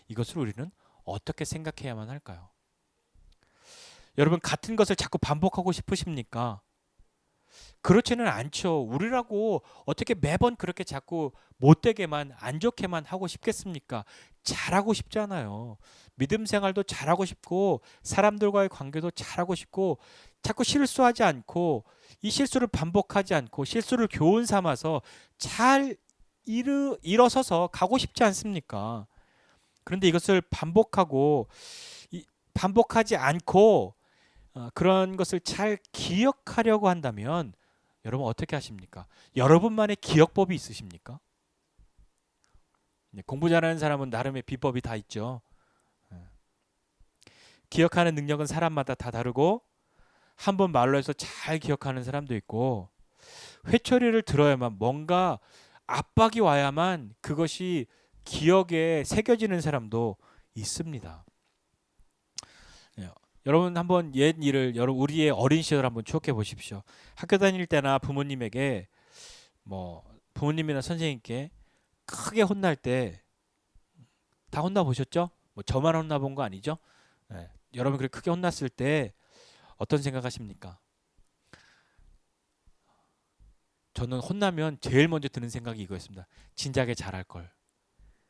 이것을 우리는 어떻게 생각해야만 할까요? 여러분 같은 것을 자꾸 반복하고 싶으십니까? 그렇지는 않죠. 우리라고 어떻게 매번 그렇게 자꾸 못되게만 안 좋게만 하고 싶겠습니까? 잘하고 싶잖아요. 믿음 생활도 잘하고 싶고 사람들과의 관계도 잘하고 싶고 자꾸 실수하지 않고 이 실수를 반복하지 않고 실수를 교훈 삼아서 잘 일어서서 가고 싶지 않습니까? 그런데 이것을 반복하지 않고 그런 것을 잘 기억하려고 한다면 여러분 어떻게 하십니까? 여러분만의 기억법이 있으십니까? 공부 잘하는 사람은 나름의 비법이 다 있죠. 기억하는 능력은 사람마다 다 다르고 한 번 말로 해서 잘 기억하는 사람도 있고 회초리를 들어야만 뭔가 압박이 와야만 그것이 기억에 새겨지는 사람도 있습니다. 여러분 한번 옛 일을 우리의 어린 시절 한번 추억해 보십시오. 학교 다닐 때나 부모님에게 부모님이나 선생님께 크게 혼날 때 다 혼나 보셨죠? 저만 혼나 본 거 아니죠? 네. 여러분 그렇게 크게 혼났을 때 어떤 생각하십니까? 저는 혼나면 제일 먼저 드는 생각이 이거였습니다. 진작에 잘할 걸.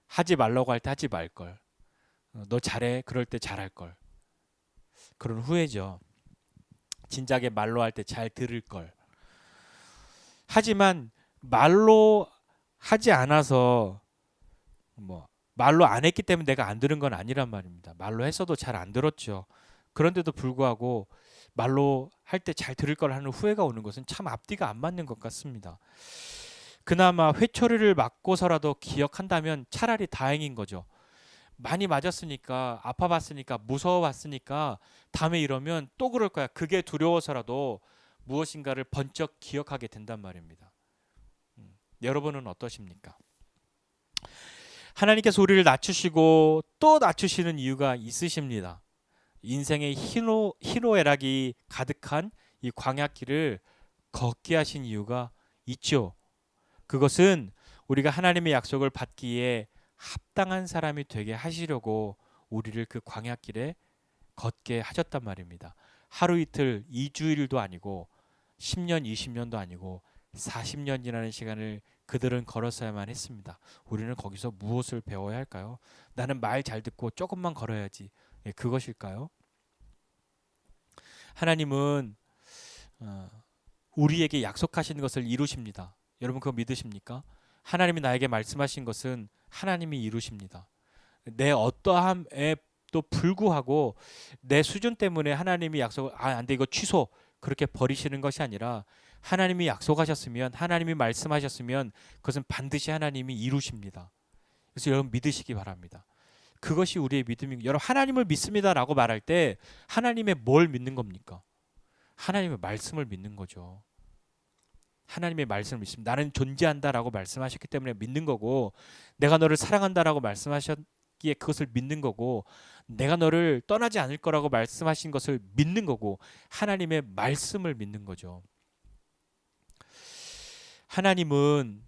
하지 말라고 할 때 하지 말 걸. 너 잘해. 그럴 때 잘할 걸. 그런 후회죠. 진작에 말로 할 때 잘 들을 걸. 하지만 말로 하지 않아서 말로 안 했기 때문에 내가 안 들은 건 아니란 말입니다. 말로 했어도 잘 안 들었죠. 그런데도 불구하고 말로 할 때 잘 들을 걸 하는 후회가 오는 것은 참 앞뒤가 안 맞는 것 같습니다. 그나마 회초리를 맞고서라도 기억한다면 차라리 다행인 거죠. 많이 맞았으니까 아파봤으니까 무서워봤으니까 다음에 이러면 또 그럴 거야. 그게 두려워서라도 무엇인가를 번쩍 기억하게 된단 말입니다. 여러분은 어떠십니까? 하나님께서 우리를 낮추시고 또 낮추시는 이유가 있으십니다. 인생의 희노애락이 가득한 이 광야길을 걷게 하신 이유가 있죠. 그것은 우리가 하나님의 약속을 받기에 합당한 사람이 되게 하시려고 우리를 그 광야길에 걷게 하셨단 말입니다. 하루 이틀, 2주일도 아니고 10년, 20년도 아니고 40년이라는 시간을 그들은 걸었어야만 했습니다. 우리는 거기서 무엇을 배워야 할까요? 나는 말 잘 듣고 조금만 걸어야지. 예, 그것일까요? 하나님은 우리에게 약속하신 것을 이루십니다. 여러분 그거 믿으십니까? 하나님이 나에게 말씀하신 것은 하나님이 이루십니다. 내 어떠함에도 불구하고 내 수준 때문에 하나님이 약속을 안 돼, 이거 취소, 그렇게 버리시는 것이 아니라 하나님이 약속하셨으면, 하나님이 말씀하셨으면 그것은 반드시 하나님이 이루십니다. 그래서 여러분 믿으시기 바랍니다. 그것이 우리의 믿음입니다. 여러분 하나님을 믿습니다라고 말할 때 하나님의 뭘 믿는 겁니까? 하나님의 말씀을 믿는 거죠. 하나님의 말씀을 믿습니다. 나는 존재한다라고 말씀하셨기 때문에 믿는 거고, 내가 너를 사랑한다라고 말씀하셨기에 그것을 믿는 거고, 내가 너를 떠나지 않을 거라고 말씀하신 것을 믿는 거고, 하나님의 말씀을 믿는 거죠. 하나님은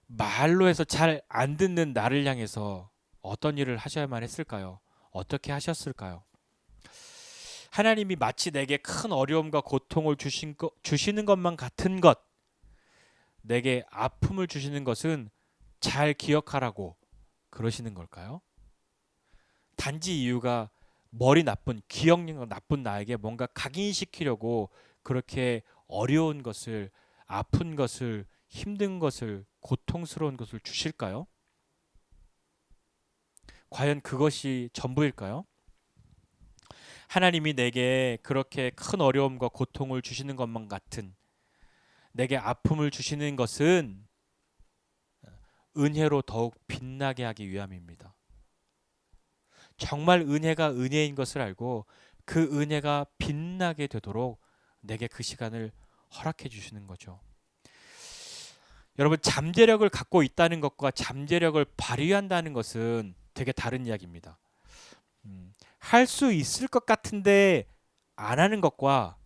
말로 해서 잘 안 듣는 나를 향해서 어떤 일을 하셔야만 했을까요? 어떻게 하셨을까요? 하나님이 마치 내게 큰 어려움과 고통을 주시는 것만 같은 것, 내게 아픔을 주시는 것은 잘 기억하라고 그러시는 걸까요? 단지 이유가 머리 나쁜, 기억력 나쁜 나에게 뭔가 각인시키려고 그렇게 어려운 것을, 아픈 것을, 힘든 것을, 고통스러운 것을 주실까요? 과연 그것이 전부일까요? 하나님이 내게 그렇게 큰 어려움과 고통을 주시는 것만 같은, 내게 아픔을 주시는 것은 은혜로 더욱 빛나게 하기 위함입니다. 정말 은혜가 은혜인 것을 알고 그 은혜가 빛나게 되도록 내게 그 시간을 허락해 주시는 거죠. 여러분 잠재력을 갖고 있다는 것과 잠재력을 발휘한다는 것은 되게 다른 이야기입니다. 할 수 있을 것 같은데 안 하는 것과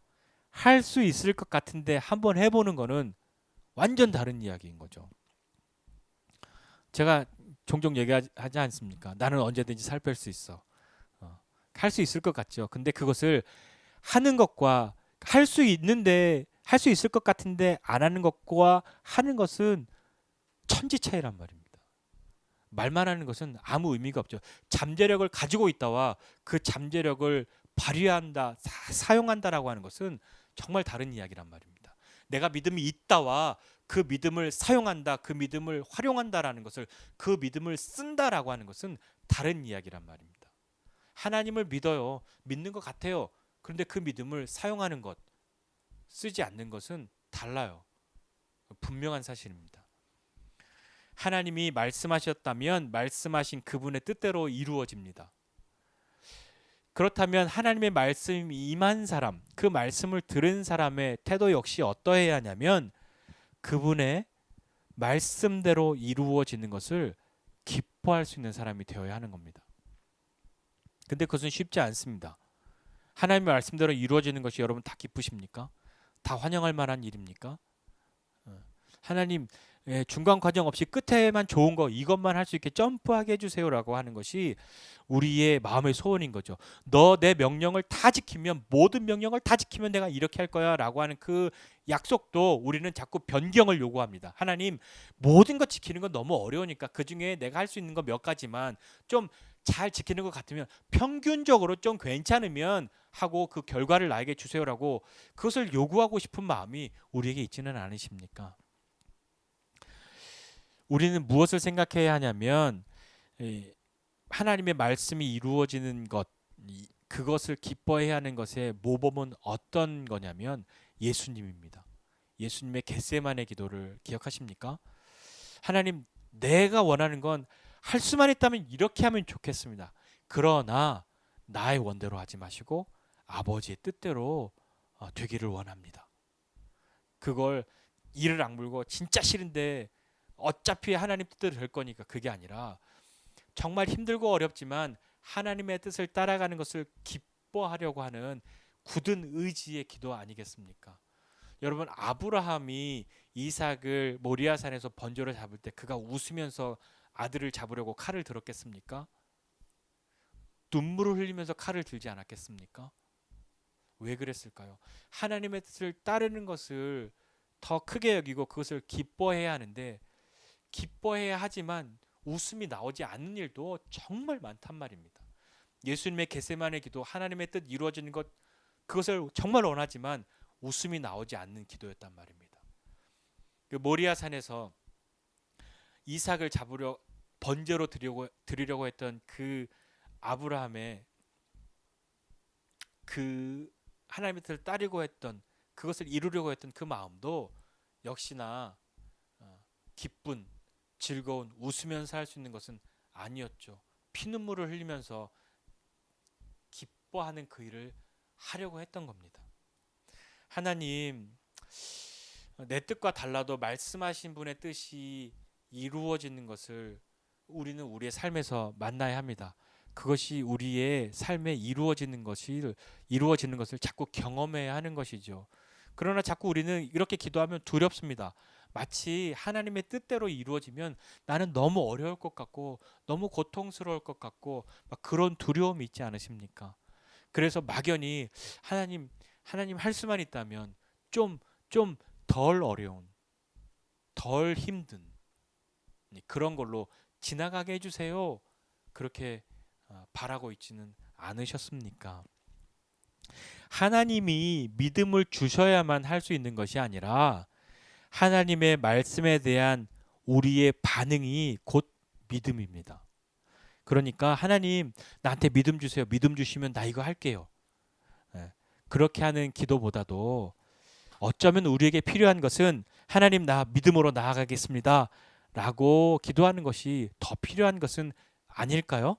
할 수 있을 것 같은데 한번 해보는 거는 완전 다른 이야기인 거죠. 제가 종종 얘기하지 않습니까? 나는 언제든지 살 뺄 수 있어. 할 수 있을 것 같죠. 근데 그것을 하는 것과 할 수 있는데 할 수 있을 것 같은데 안 하는 것과 하는 것은 천지 차이란 말입니다. 말만 하는 것은 아무 의미가 없죠. 잠재력을 가지고 있다와 그 잠재력을 발휘한다, 사용한다라고 하는 것은 정말 다른 이야기란 말입니다. 내가 믿음이 있다와 그 믿음을 사용한다, 그 믿음을 활용한다라는 것을, 그 믿음을 쓴다라고 하는 것은 다른 이야기란 말입니다. 하나님을 믿어요. 믿는 것 같아요. 그런데 그 믿음을 사용하는 것, 쓰지 않는 것은 달라요. 분명한 사실입니다. 하나님이 말씀하셨다면 말씀하신 그분의 뜻대로 이루어집니다. 그렇다면 하나님의 말씀이 임한 사람, 그 말씀을 들은 사람의 태도 역시 어떠해야 하냐면 그분의 말씀대로 이루어지는 것을 기뻐할 수 있는 사람이 되어야 하는 겁니다. 근데 그것은 쉽지 않습니다. 하나님의 말씀대로 이루어지는 것이 여러분 다 기쁘십니까? 다 환영할 만한 일입니까? 하나님 중간 과정 없이 끝에만 좋은 거, 이것만 할 수 있게 점프하게 해주세요라고 하는 것이 우리의 마음의 소원인 거죠. 너 내 명령을 다 지키면, 모든 명령을 다 지키면 내가 이렇게 할 거야 라고 하는 그 약속도 우리는 자꾸 변경을 요구합니다. 하나님 모든 것 지키는 건 너무 어려우니까 그중에 내가 할 수 있는 거 몇 가지만 좀 잘 지키는 것 같으면, 평균적으로 좀 괜찮으면 하고 그 결과를 나에게 주세요라고 그것을 요구하고 싶은 마음이 우리에게 있지는 않으십니까? 우리는 무엇을 생각해야 하냐면 하나님의 말씀이 이루어지는 것, 그것을 기뻐해야 하는 것의 모범은 어떤 거냐면 예수님입니다. 예수님의 겟세마네 기도를 기억하십니까? 하나님, 내가 원하는 건 할 수만 있다면 이렇게 하면 좋겠습니다. 그러나 나의 원대로 하지 마시고 아버지의 뜻대로 되기를 원합니다. 그걸 이를 악물고 진짜 싫은데 어차피 하나님 뜻대로 될 거니까, 그게 아니라 정말 힘들고 어렵지만 하나님의 뜻을 따라가는 것을 기뻐하려고 하는 굳은 의지의 기도 아니겠습니까? 여러분 아브라함이 이삭을 모리아산에서 번제로 잡을 때 그가 웃으면서 아들을 잡으려고 칼을 들었겠습니까? 눈물을 흘리면서 칼을 들지 않았겠습니까? 왜 그랬을까요? 하나님의 뜻을 따르는 것을 더 크게 여기고 그것을 기뻐해야 하는데 기뻐해야 하지만 웃음이 나오지 않는 일도 정말 많단 말입니다. 예수님의 겟세마네 기도, 하나님의 뜻 이루어지는 것 그것을 정말 원하지만 웃음이 나오지 않는 기도였단 말입니다. 그 모리아산에서 이삭을 잡으려 번제로 드리려고 했던 그 아브라함의 그 하나님의 뜻을 따르고 했던 그것을 이루려고 했던 그 마음도 역시나 기쁜 즐거운 웃으면서 할 수 있는 것은 아니었죠. 피눈물을 흘리면서 기뻐하는 그 일을 하려고 했던 겁니다. 하나님 내 뜻과 달라도 말씀하신 분의 뜻이 이루어지는 것을 우리는 우리의 삶에서 만나야 합니다. 그것이 우리의 삶에 이루어지는 것을 자꾸 경험해야 하는 것이죠. 그러나 자꾸 우리는 이렇게 기도하면 두렵습니다. 마치 하나님의 뜻대로 이루어지면 나는 너무 어려울 것 같고 너무 고통스러울 것 같고 막 그런 두려움이 있지 않으십니까? 그래서 막연히 하나님 할 수만 있다면 좀 덜 어려운, 덜 힘든 그런 걸로 지나가게 해주세요. 그렇게 바라고 있지는 않으셨습니까? 하나님이 믿음을 주셔야만 할 수 있는 것이 아니라 하나님의 말씀에 대한 우리의 반응이 곧 믿음입니다. 그러니까 하나님 나한테 믿음 주세요. 믿음 주시면 나 이거 할게요. 그렇게 하는 기도보다도 어쩌면 우리에게 필요한 것은 하나님 나 믿음으로 나아가겠습니다. 라고 기도하는 것이 더 필요한 것은 아닐까요?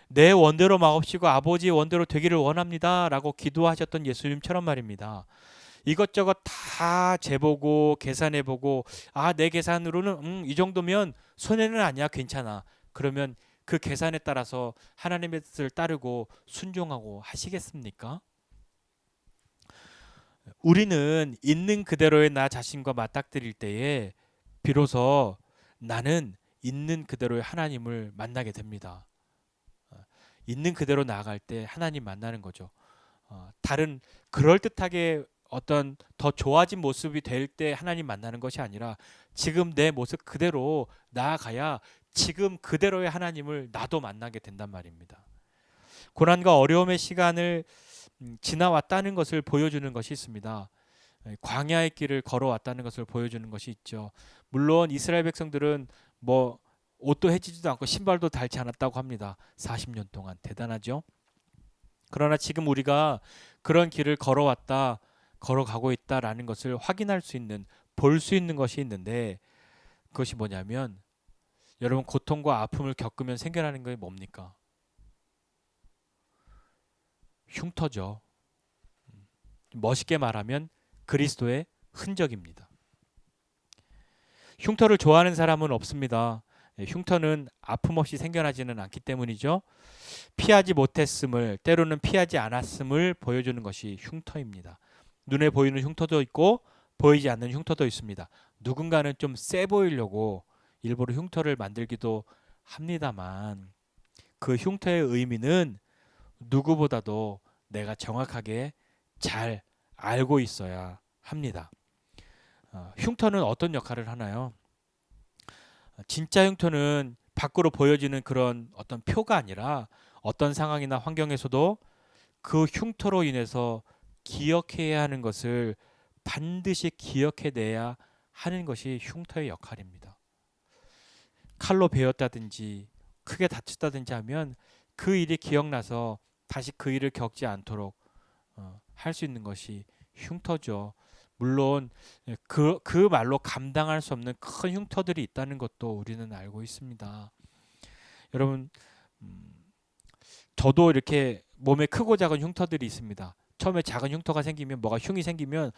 내 원대로 마옵시고 아버지의 원대로 되기를 원합니다. 라고 기도하셨던 예수님처럼 말입니다. 이것저것 다 재보고 계산해보고 내 계산으로는 이 정도면 손해는 아니야 괜찮아. 그러면 그 계산에 따라서 하나님의 뜻을 따르고 순종하고 하시겠습니까? 우리는 있는 그대로의 나 자신과 맞닥뜨릴 때에 비로소 나는 있는 그대로의 하나님을 만나게 됩니다. 있는 그대로 나아갈 때 하나님 만나는 거죠. 다른 그럴듯하게 어떤 더 좋아진 모습이 될 때 하나님 만나는 것이 아니라 지금 내 모습 그대로 나아가야 지금 그대로의 하나님을 나도 만나게 된단 말입니다. 고난과 어려움의 시간을 지나왔다는 것을 보여주는 것이 있습니다. 광야의 길을 걸어왔다는 것을 보여주는 것이 있죠. 물론 이스라엘 백성들은 뭐 옷도 해지지도 않고 신발도 닳지 않았다고 합니다. 40년 동안 대단하죠. 그러나 지금 우리가 그런 길을 걸어가고 있다라는 것을 확인할 수 있는, 볼 수 있는 것이 있는데 그것이 뭐냐면 여러분 고통과 아픔을 겪으면 생겨나는 게 뭡니까? 흉터죠. 멋있게 말하면 그리스도의 흔적입니다. 흉터를 좋아하는 사람은 없습니다. 흉터는 아픔 없이 생겨나지는 않기 때문이죠. 피하지 못했음을 때로는 피하지 않았음을 보여주는 것이 흉터입니다. 눈에 보이는 흉터도 있고 보이지 않는 흉터도 있습니다. 누군가는 좀 세 보이려고 일부러 흉터를 만들기도 합니다만 그 흉터의 의미는 누구보다도 내가 정확하게 잘 알고 있어야 합니다. 흉터는 어떤 역할을 하나요? 진짜 흉터는 밖으로 보여지는 그런 어떤 표가 아니라 어떤 상황이나 환경에서도 그 흉터로 인해서 기억해야 하는 것을 반드시 기억해내야 하는 것이 흉터의 역할입니다. 칼로 베었다든지 크게 다쳤다든지 하면 그 일이 기억나서 다시 그 일을 겪지 않도록 할 수 있는 것이 흉터죠. 물론 그 말로 감당할 수 없는 큰 흉터들이 있다는 것도 우리는 알고 있습니다. 여러분 저도 이렇게 몸에 크고 작은 흉터들이 있습니다. 처음에 작은 흉터가 생기면 뭐가 흉이 생기면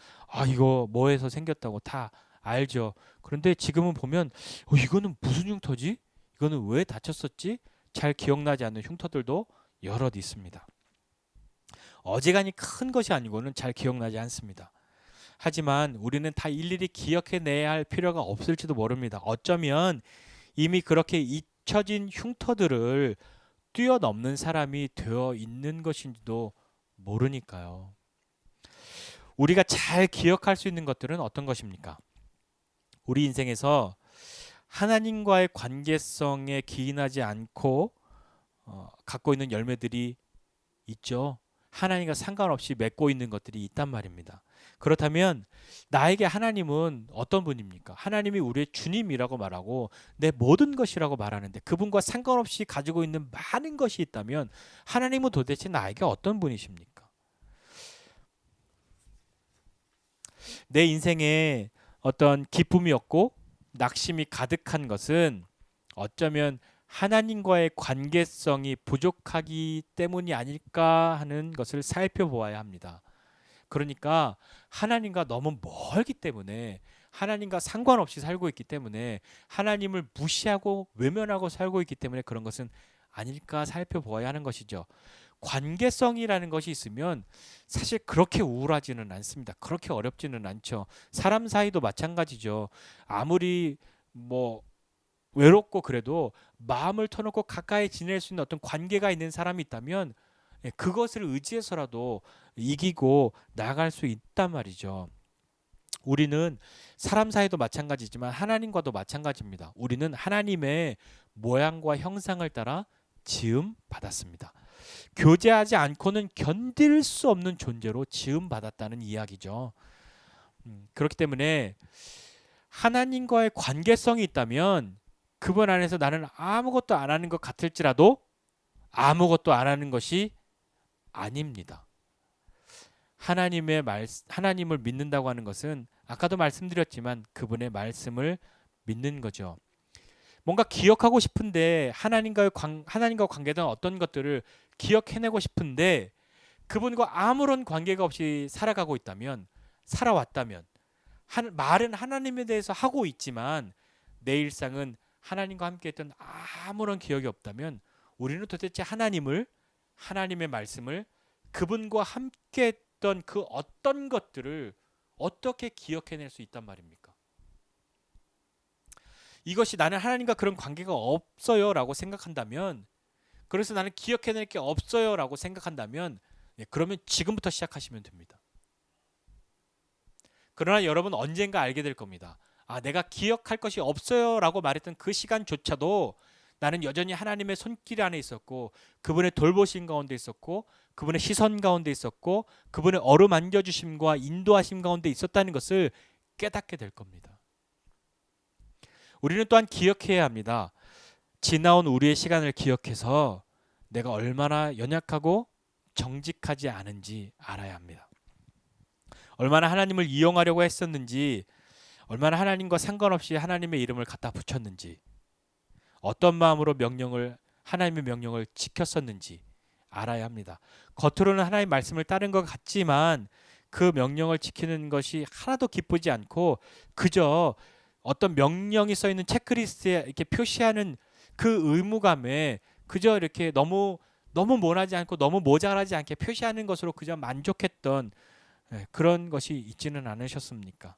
이거 뭐해서 생겼다고 다 알죠. 그런데 지금은 보면 이거는 무슨 흉터지? 이거는 왜 다쳤었지? 잘 기억나지 않는 흉터들도 여럿 있습니다. 어지간히 큰 것이 아니고는 잘 기억나지 않습니다. 하지만 우리는 다 일일이 기억해내야 할 필요가 없을지도 모릅니다. 어쩌면 이미 그렇게 잊혀진 흉터들을 뛰어넘는 사람이 되어 있는 것인지도 모르니까요. 우리가 잘 기억할 수 있는 것들은 어떤 것입니까? 우리 인생에서 하나님과의 관계성에 기인하지 않고 갖고 있는 열매들이 있죠. 하나님과 상관없이 맺고 있는 것들이 있단 말입니다. 그렇다면 나에게 하나님은 어떤 분입니까? 하나님이 우리의 주님이라고 말하고 내 모든 것이라고 말하는데 그분과 상관없이 가지고 있는 많은 것이 있다면 하나님은 도대체 나에게 어떤 분이십니까? 내 인생에 어떤 기쁨이 없고 낙심이 가득한 것은 어쩌면 하나님과의 관계성이 부족하기 때문이 아닐까 하는 것을 살펴보아야 합니다. 그러니까 하나님과 너무 멀기 때문에 하나님과 상관없이 살고 있기 때문에 하나님을 무시하고 외면하고 살고 있기 때문에 그런 것은 아닐까 살펴보아야 하는 것이죠. 관계성이라는 것이 있으면 사실 그렇게 우울하지는 않습니다. 그렇게 어렵지는 않죠. 사람 사이도 마찬가지죠. 아무리 뭐 외롭고 그래도 마음을 터놓고 가까이 지낼 수 있는 어떤 관계가 있는 사람이 있다면 그것을 의지해서라도 이기고 나아갈 수 있단 말이죠. 우리는 사람 사이도 마찬가지지만 하나님과도 마찬가지입니다. 우리는 하나님의 모양과 형상을 따라 지음 받았습니다. 교제하지 않고는 견딜 수 없는 존재로 지음 받았다는 이야기죠. 그렇기 때문에 하나님과의 관계성이 있다면 그분 안에서 나는 아무것도 안 하는 것 같을지라도 아무것도 안 하는 것이 아닙니다. 하나님을 믿는다고 하는 것은 아까도 말씀드렸지만 그분의 말씀을 믿는 거죠. 뭔가 기억하고 싶은데 하나님과 관계된 어떤 것들을 기억해내고 싶은데 그분과 아무런 관계가 없이 살아왔다면 말은 하나님에 대해서 하고 있지만 내 일상은 하나님과 함께 했던 아무런 기억이 없다면 우리는 도대체 하나님의 말씀을 그분과 함께 했던 그 어떤 것들을 어떻게 기억해낼 수 있단 말입니까? 이것이 나는 하나님과 그런 관계가 없어요 라고 생각한다면, 그래서 나는 기억해낼 게 없어요 라고 생각한다면, 그러면 지금부터 시작하시면 됩니다. 그러나 여러분 언젠가 알게 될 겁니다. 내가 기억할 것이 없어요 라고 말했던 그 시간조차도 나는 여전히 하나님의 손길 안에 있었고 그분의 돌보심 가운데 있었고 그분의 시선 가운데 있었고 그분의 어루만져 주심과 인도하심 가운데 있었다는 것을 깨닫게 될 겁니다. 우리는 또한 기억해야 합니다. 지나온 우리의 시간을 기억해서 내가 얼마나 연약하고 정직하지 않은지 알아야 합니다. 얼마나 하나님을 이용하려고 했었는지, 얼마나 하나님과 상관없이 하나님의 이름을 갖다 붙였는지, 어떤 마음으로 하나님의 명령을 지켰었는지 알아야 합니다. 겉으로는 하나님의 말씀을 따른 것 같지만 그 명령을 지키는 것이 하나도 기쁘지 않고 그저 어떤 명령이 써 있는 체크리스트에 이렇게 표시하는 그 의무감에 그저 이렇게 너무 모나지 않고 너무 모자라지 않게 표시하는 것으로 그저 만족했던 그런 것이 있지는 않으셨습니까?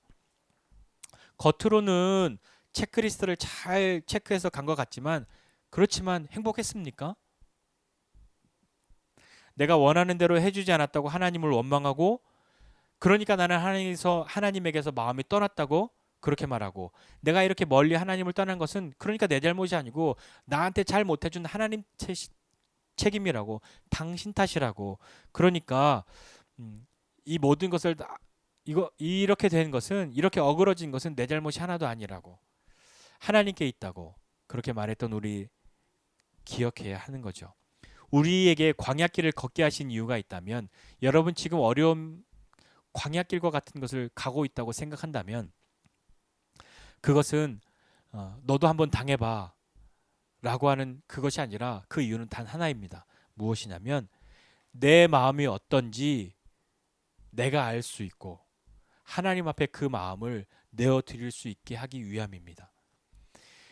겉으로는 체크리스트를 잘 체크해서 간 것 같지만 그렇지만 행복했습니까? 내가 원하는 대로 해주지 않았다고 하나님을 원망하고, 그러니까 나는 하나님에게서 마음이 떠났다고 그렇게 말하고, 내가 이렇게 멀리 하나님을 떠난 것은 그러니까 내 잘못이 아니고 나한테 잘 못해준 하나님 책임이라고, 당신 탓이라고, 그러니까 이 모든 것을 이렇게 된 것은, 이렇게 어그러진 것은 내 잘못이 하나도 아니라고, 하나님께 있다고 그렇게 말했던 우리 기억해야 하는 거죠. 우리에게 광야길을 걷게 하신 이유가 있다면, 여러분 지금 어려운 광야길과 같은 것을 가고 있다고 생각한다면 그것은 너도 한번 당해봐 라고 하는 그것이 아니라 그 이유는 단 하나입니다. 무엇이냐면 내 마음이 어떤지 내가 알 수 있고 하나님 앞에 그 마음을 내어드릴 수 있게 하기 위함입니다.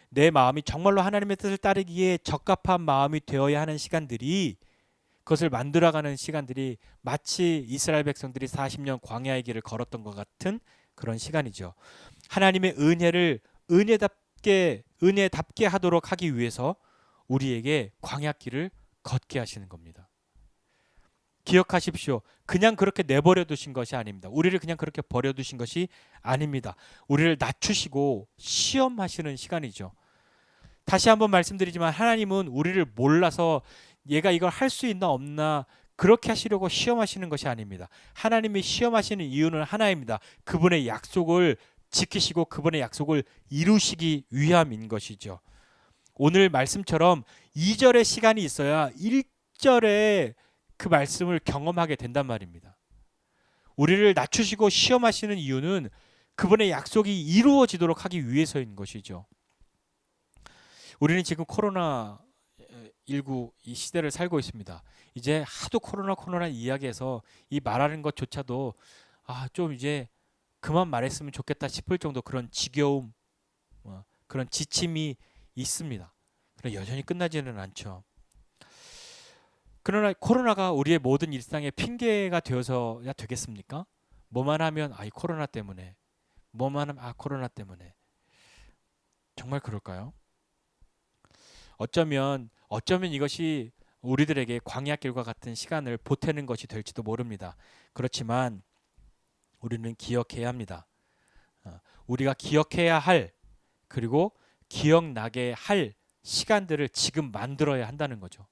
내 마음이 정말로 하나님의 뜻을 따르기에 적합한 마음이 되어야 하는 시간들이 그것을 만들어가는 시간들이 마치 이스라엘 백성들이 40년 광야의 길을 걸었던 것 같은 그런 시간이죠. 하나님의 은혜답게 하도록 하기 위해서 우리에게 광야길을 걷게 하시는 겁니다. 기억하십시오. 그냥 그렇게 내버려 두신 것이 아닙니다. 우리를 그냥 그렇게 버려 두신 것이 아닙니다. 우리를 낮추시고 시험하시는 시간이죠. 다시 한번 말씀드리지만 하나님은 우리를 몰라서 얘가 이걸 할 수 있나 없나 그렇게 하시려고 시험하시는 것이 아닙니다. 하나님이 시험하시는 이유는 하나입니다. 그분의 약속을 지키시고 그분의 약속을 이루시기 위함인 것이죠. 오늘 말씀처럼 2절의 시간이 있어야 1절의 그 말씀을 경험하게 된단 말입니다. 우리를 낮추시고 시험하시는 이유는 그분의 약속이 이루어지도록 하기 위해서인 것이죠. 우리는 지금 코로나19 이 시대를 살고 있습니다. 이제 하도 코로나 이야기해서 이 말하는 것조차도 좀 이제 그만 말했으면 좋겠다 싶을 정도 그런 지겨움, 그런 지침이 있습니다. 그러나 여전히 끝나지는 않죠. 그러나 코로나가 우리의 모든 일상의 핑계가 되어서야 되겠습니까? 뭐만 하면 이 코로나 때문에, 뭐만 하면 코로나 때문에. 정말 그럴까요? 어쩌면 이것이 우리들에게 광야길과 같은 시간을 보태는 것이 될지도 모릅니다. 그렇지만 우리는 기억해야 합니다. 우리가 기억해야 할 그리고 기억나게 할 시간들을 지금 만들어야 한다는 거죠.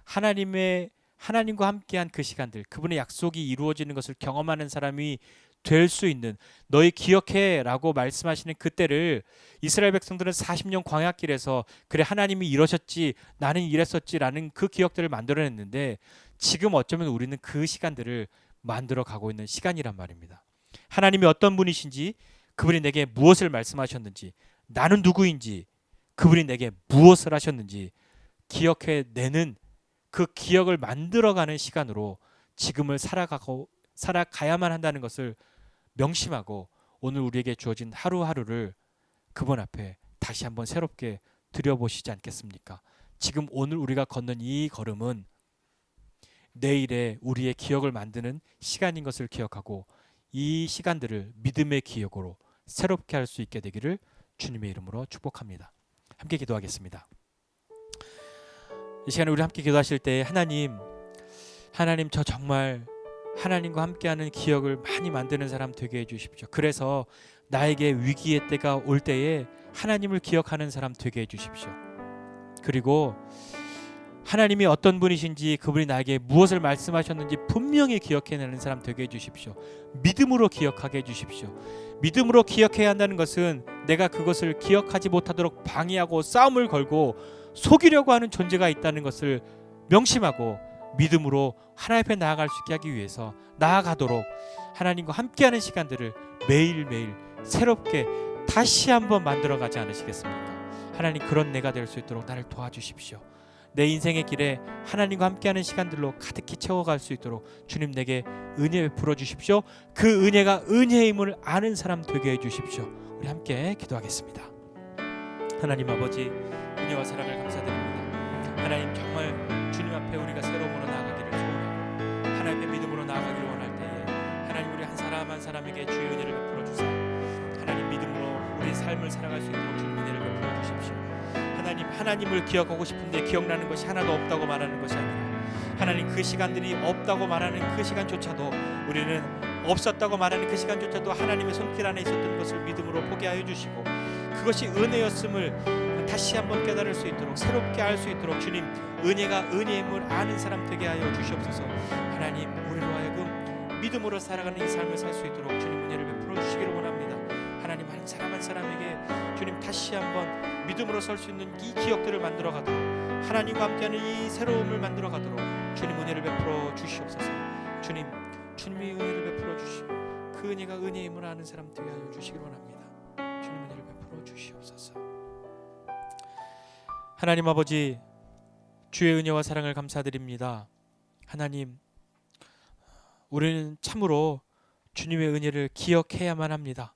하나님과 함께한 그 시간들, 그분의 약속이 이루어지는 것을 경험하는 사람이 될 수 있는, 너희 기억해라고 말씀하시는 그때를 이스라엘 백성들은 40년 광야길에서 그래 하나님이 이러셨지 나는 이랬었지라는 그 기억들을 만들어냈는데 지금 어쩌면 우리는 그 시간들을 만들어 가고 있는 시간이란 말입니다. 하나님이 어떤 분이신지, 그분이 내게 무엇을 말씀하셨는지, 나는 누구인지, 그분이 내게 무엇을 하셨는지 기억해내는 그 기억을 만들어가는 시간으로 지금을 살아가야만 한다는 것을 명심하고 오늘 우리에게 주어진 하루하루를 그분 앞에 다시 한번 새롭게 들여보시지 않겠습니까? 지금 오늘 우리가 걷는 이 걸음은 내일의 우리의 기억을 만드는 시간인 것을 기억하고 이 시간들을 믿음의 기억으로 새롭게 할 수 있게 되기를 주님의 이름으로 축복합니다. 함께 기도하겠습니다. 이 시간에 우리 함께 기도하실 때 하나님 저 정말 하나님과 함께하는 기억을 많이 만드는 사람 되게 해주십시오. 그래서 나에게 위기의 때가 올 때에 하나님을 기억하는 사람 되게 해주십시오. 그리고 하나님이 어떤 분이신지, 그분이 나에게 무엇을 말씀하셨는지 분명히 기억해내는 사람 되게 해주십시오. 믿음으로 기억하게 해주십시오. 믿음으로 기억해야 한다는 것은 내가 그것을 기억하지 못하도록 방해하고 싸움을 걸고 속이려고 하는 존재가 있다는 것을 명심하고 믿음으로 하나님 앞에 나아갈 수 있게 하기 위해서 나아가도록 하나님과 함께하는 시간들을 매일매일 새롭게 다시 한번 만들어가지 않으시겠습니까? 하나님, 그런 내가 될 수 있도록 나를 도와주십시오. 내 인생의 길에 하나님과 함께하는 시간들로 가득히 채워갈 수 있도록 주님 내게 은혜 베풀어 주십시오. 그 은혜가 은혜임을 아는 사람 되게 해주십시오. 우리 함께 기도하겠습니다. 하나님 아버지, 은혜와 사랑을 감사드립니다. 하나님, 정말 주님 앞에 우리가 새로움으로 나아가기를 소원하고 하나님의 믿음으로 나아가기를 원할 때에 하나님, 우리 한 사람 한 사람에게 주의 은혜를 베풀어 주사 하나님 믿음으로 우리의 삶을 살아갈 수 있도록 주님 은혜를 베풀어 주십시오. 하나님을 기억하고 싶은데 기억나는 것이 하나도 없다고 말하는 것이 아니라 하나님, 그 시간들이 없다고 말하는 그 시간조차도, 우리는 없었다고 말하는 그 시간조차도 하나님의 손길 안에 있었던 것을 믿음으로 포기하여 주시고 그것이 은혜였음을 다시 한번 깨달을 수 있도록, 새롭게 알 수 있도록 주님 은혜가 은혜임을 아는 사람 되게 하여 주시옵소서. 하나님, 우리로 하여금 믿음으로 살아가는 이 삶을 살 수 있도록 주님 은혜를 베풀어 주시기를 원합니다. 하나님, 한 사람 한 사람에게 주님 다시 한번 믿음으로 설 수 있는 이 기억들을 만들어 가도록, 하나님과 함께하는 이 새로움을 만들어 가도록 주님 은혜를 베풀어 주시옵소서. 주님이 은혜를 베풀어 주시고 그 은혜가 은혜임을 아는 사람 되게 하여 주시기를 원합니다. 주님 은혜를 베풀어 주시옵소서. 하나님 아버지, 주의 은혜와 사랑을 감사드립니다. 하나님, 우리는 참으로 주님의 은혜를 기억해야만 합니다.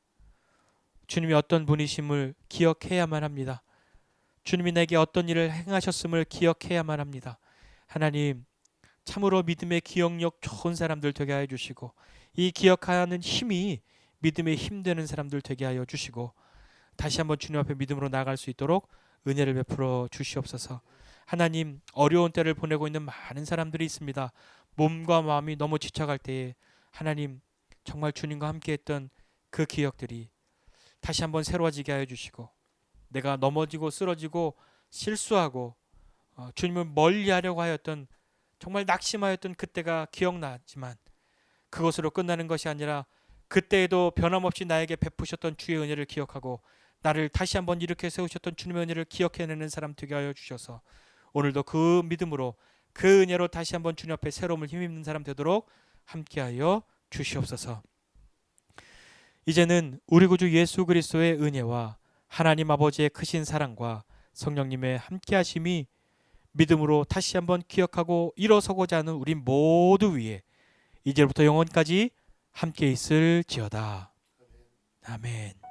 주님이 어떤 분이심을 기억해야만 합니다. 주님이 내게 어떤 일을 행하셨음을 기억해야만 합니다. 하나님, 참으로 믿음의 기억력 좋은 사람들 되게 하여 주시고 이 기억하는 힘이 믿음의 힘 되는 사람들 되게 하여 주시고 다시 한번 주님 앞에 믿음으로 나아갈 수 있도록 은혜를 베풀어 주시옵소서. 하나님, 어려운 때를 보내고 있는 많은 사람들이 있습니다. 몸과 마음이 너무 지쳐갈 때에 하나님 정말 주님과 함께했던 그 기억들이 다시 한번 새로워지게 하여 주시고 내가 넘어지고 쓰러지고 실수하고 주님을 멀리하려고 하였던 정말 낙심하였던 그때가 기억나지만 그것으로 끝나는 것이 아니라 그때에도 변함없이 나에게 베푸셨던 주의 은혜를 기억하고 나를 다시 한번 일으켜 세우셨던 주님의 은혜를 기억해내는 사람 되게 하여 주셔서 오늘도 그 믿음으로 그 은혜로 다시 한번 주님 앞에 새로움을 힘입는 사람 되도록 함께하여 주시옵소서. 이제는 우리 구주 예수 그리스도의 은혜와 하나님 아버지의 크신 사랑과 성령님의 함께하심이 믿음으로 다시 한번 기억하고 일어서고자 하는 우리 모두 위에 이제부터 영원까지 함께 있을지어다. 아멘.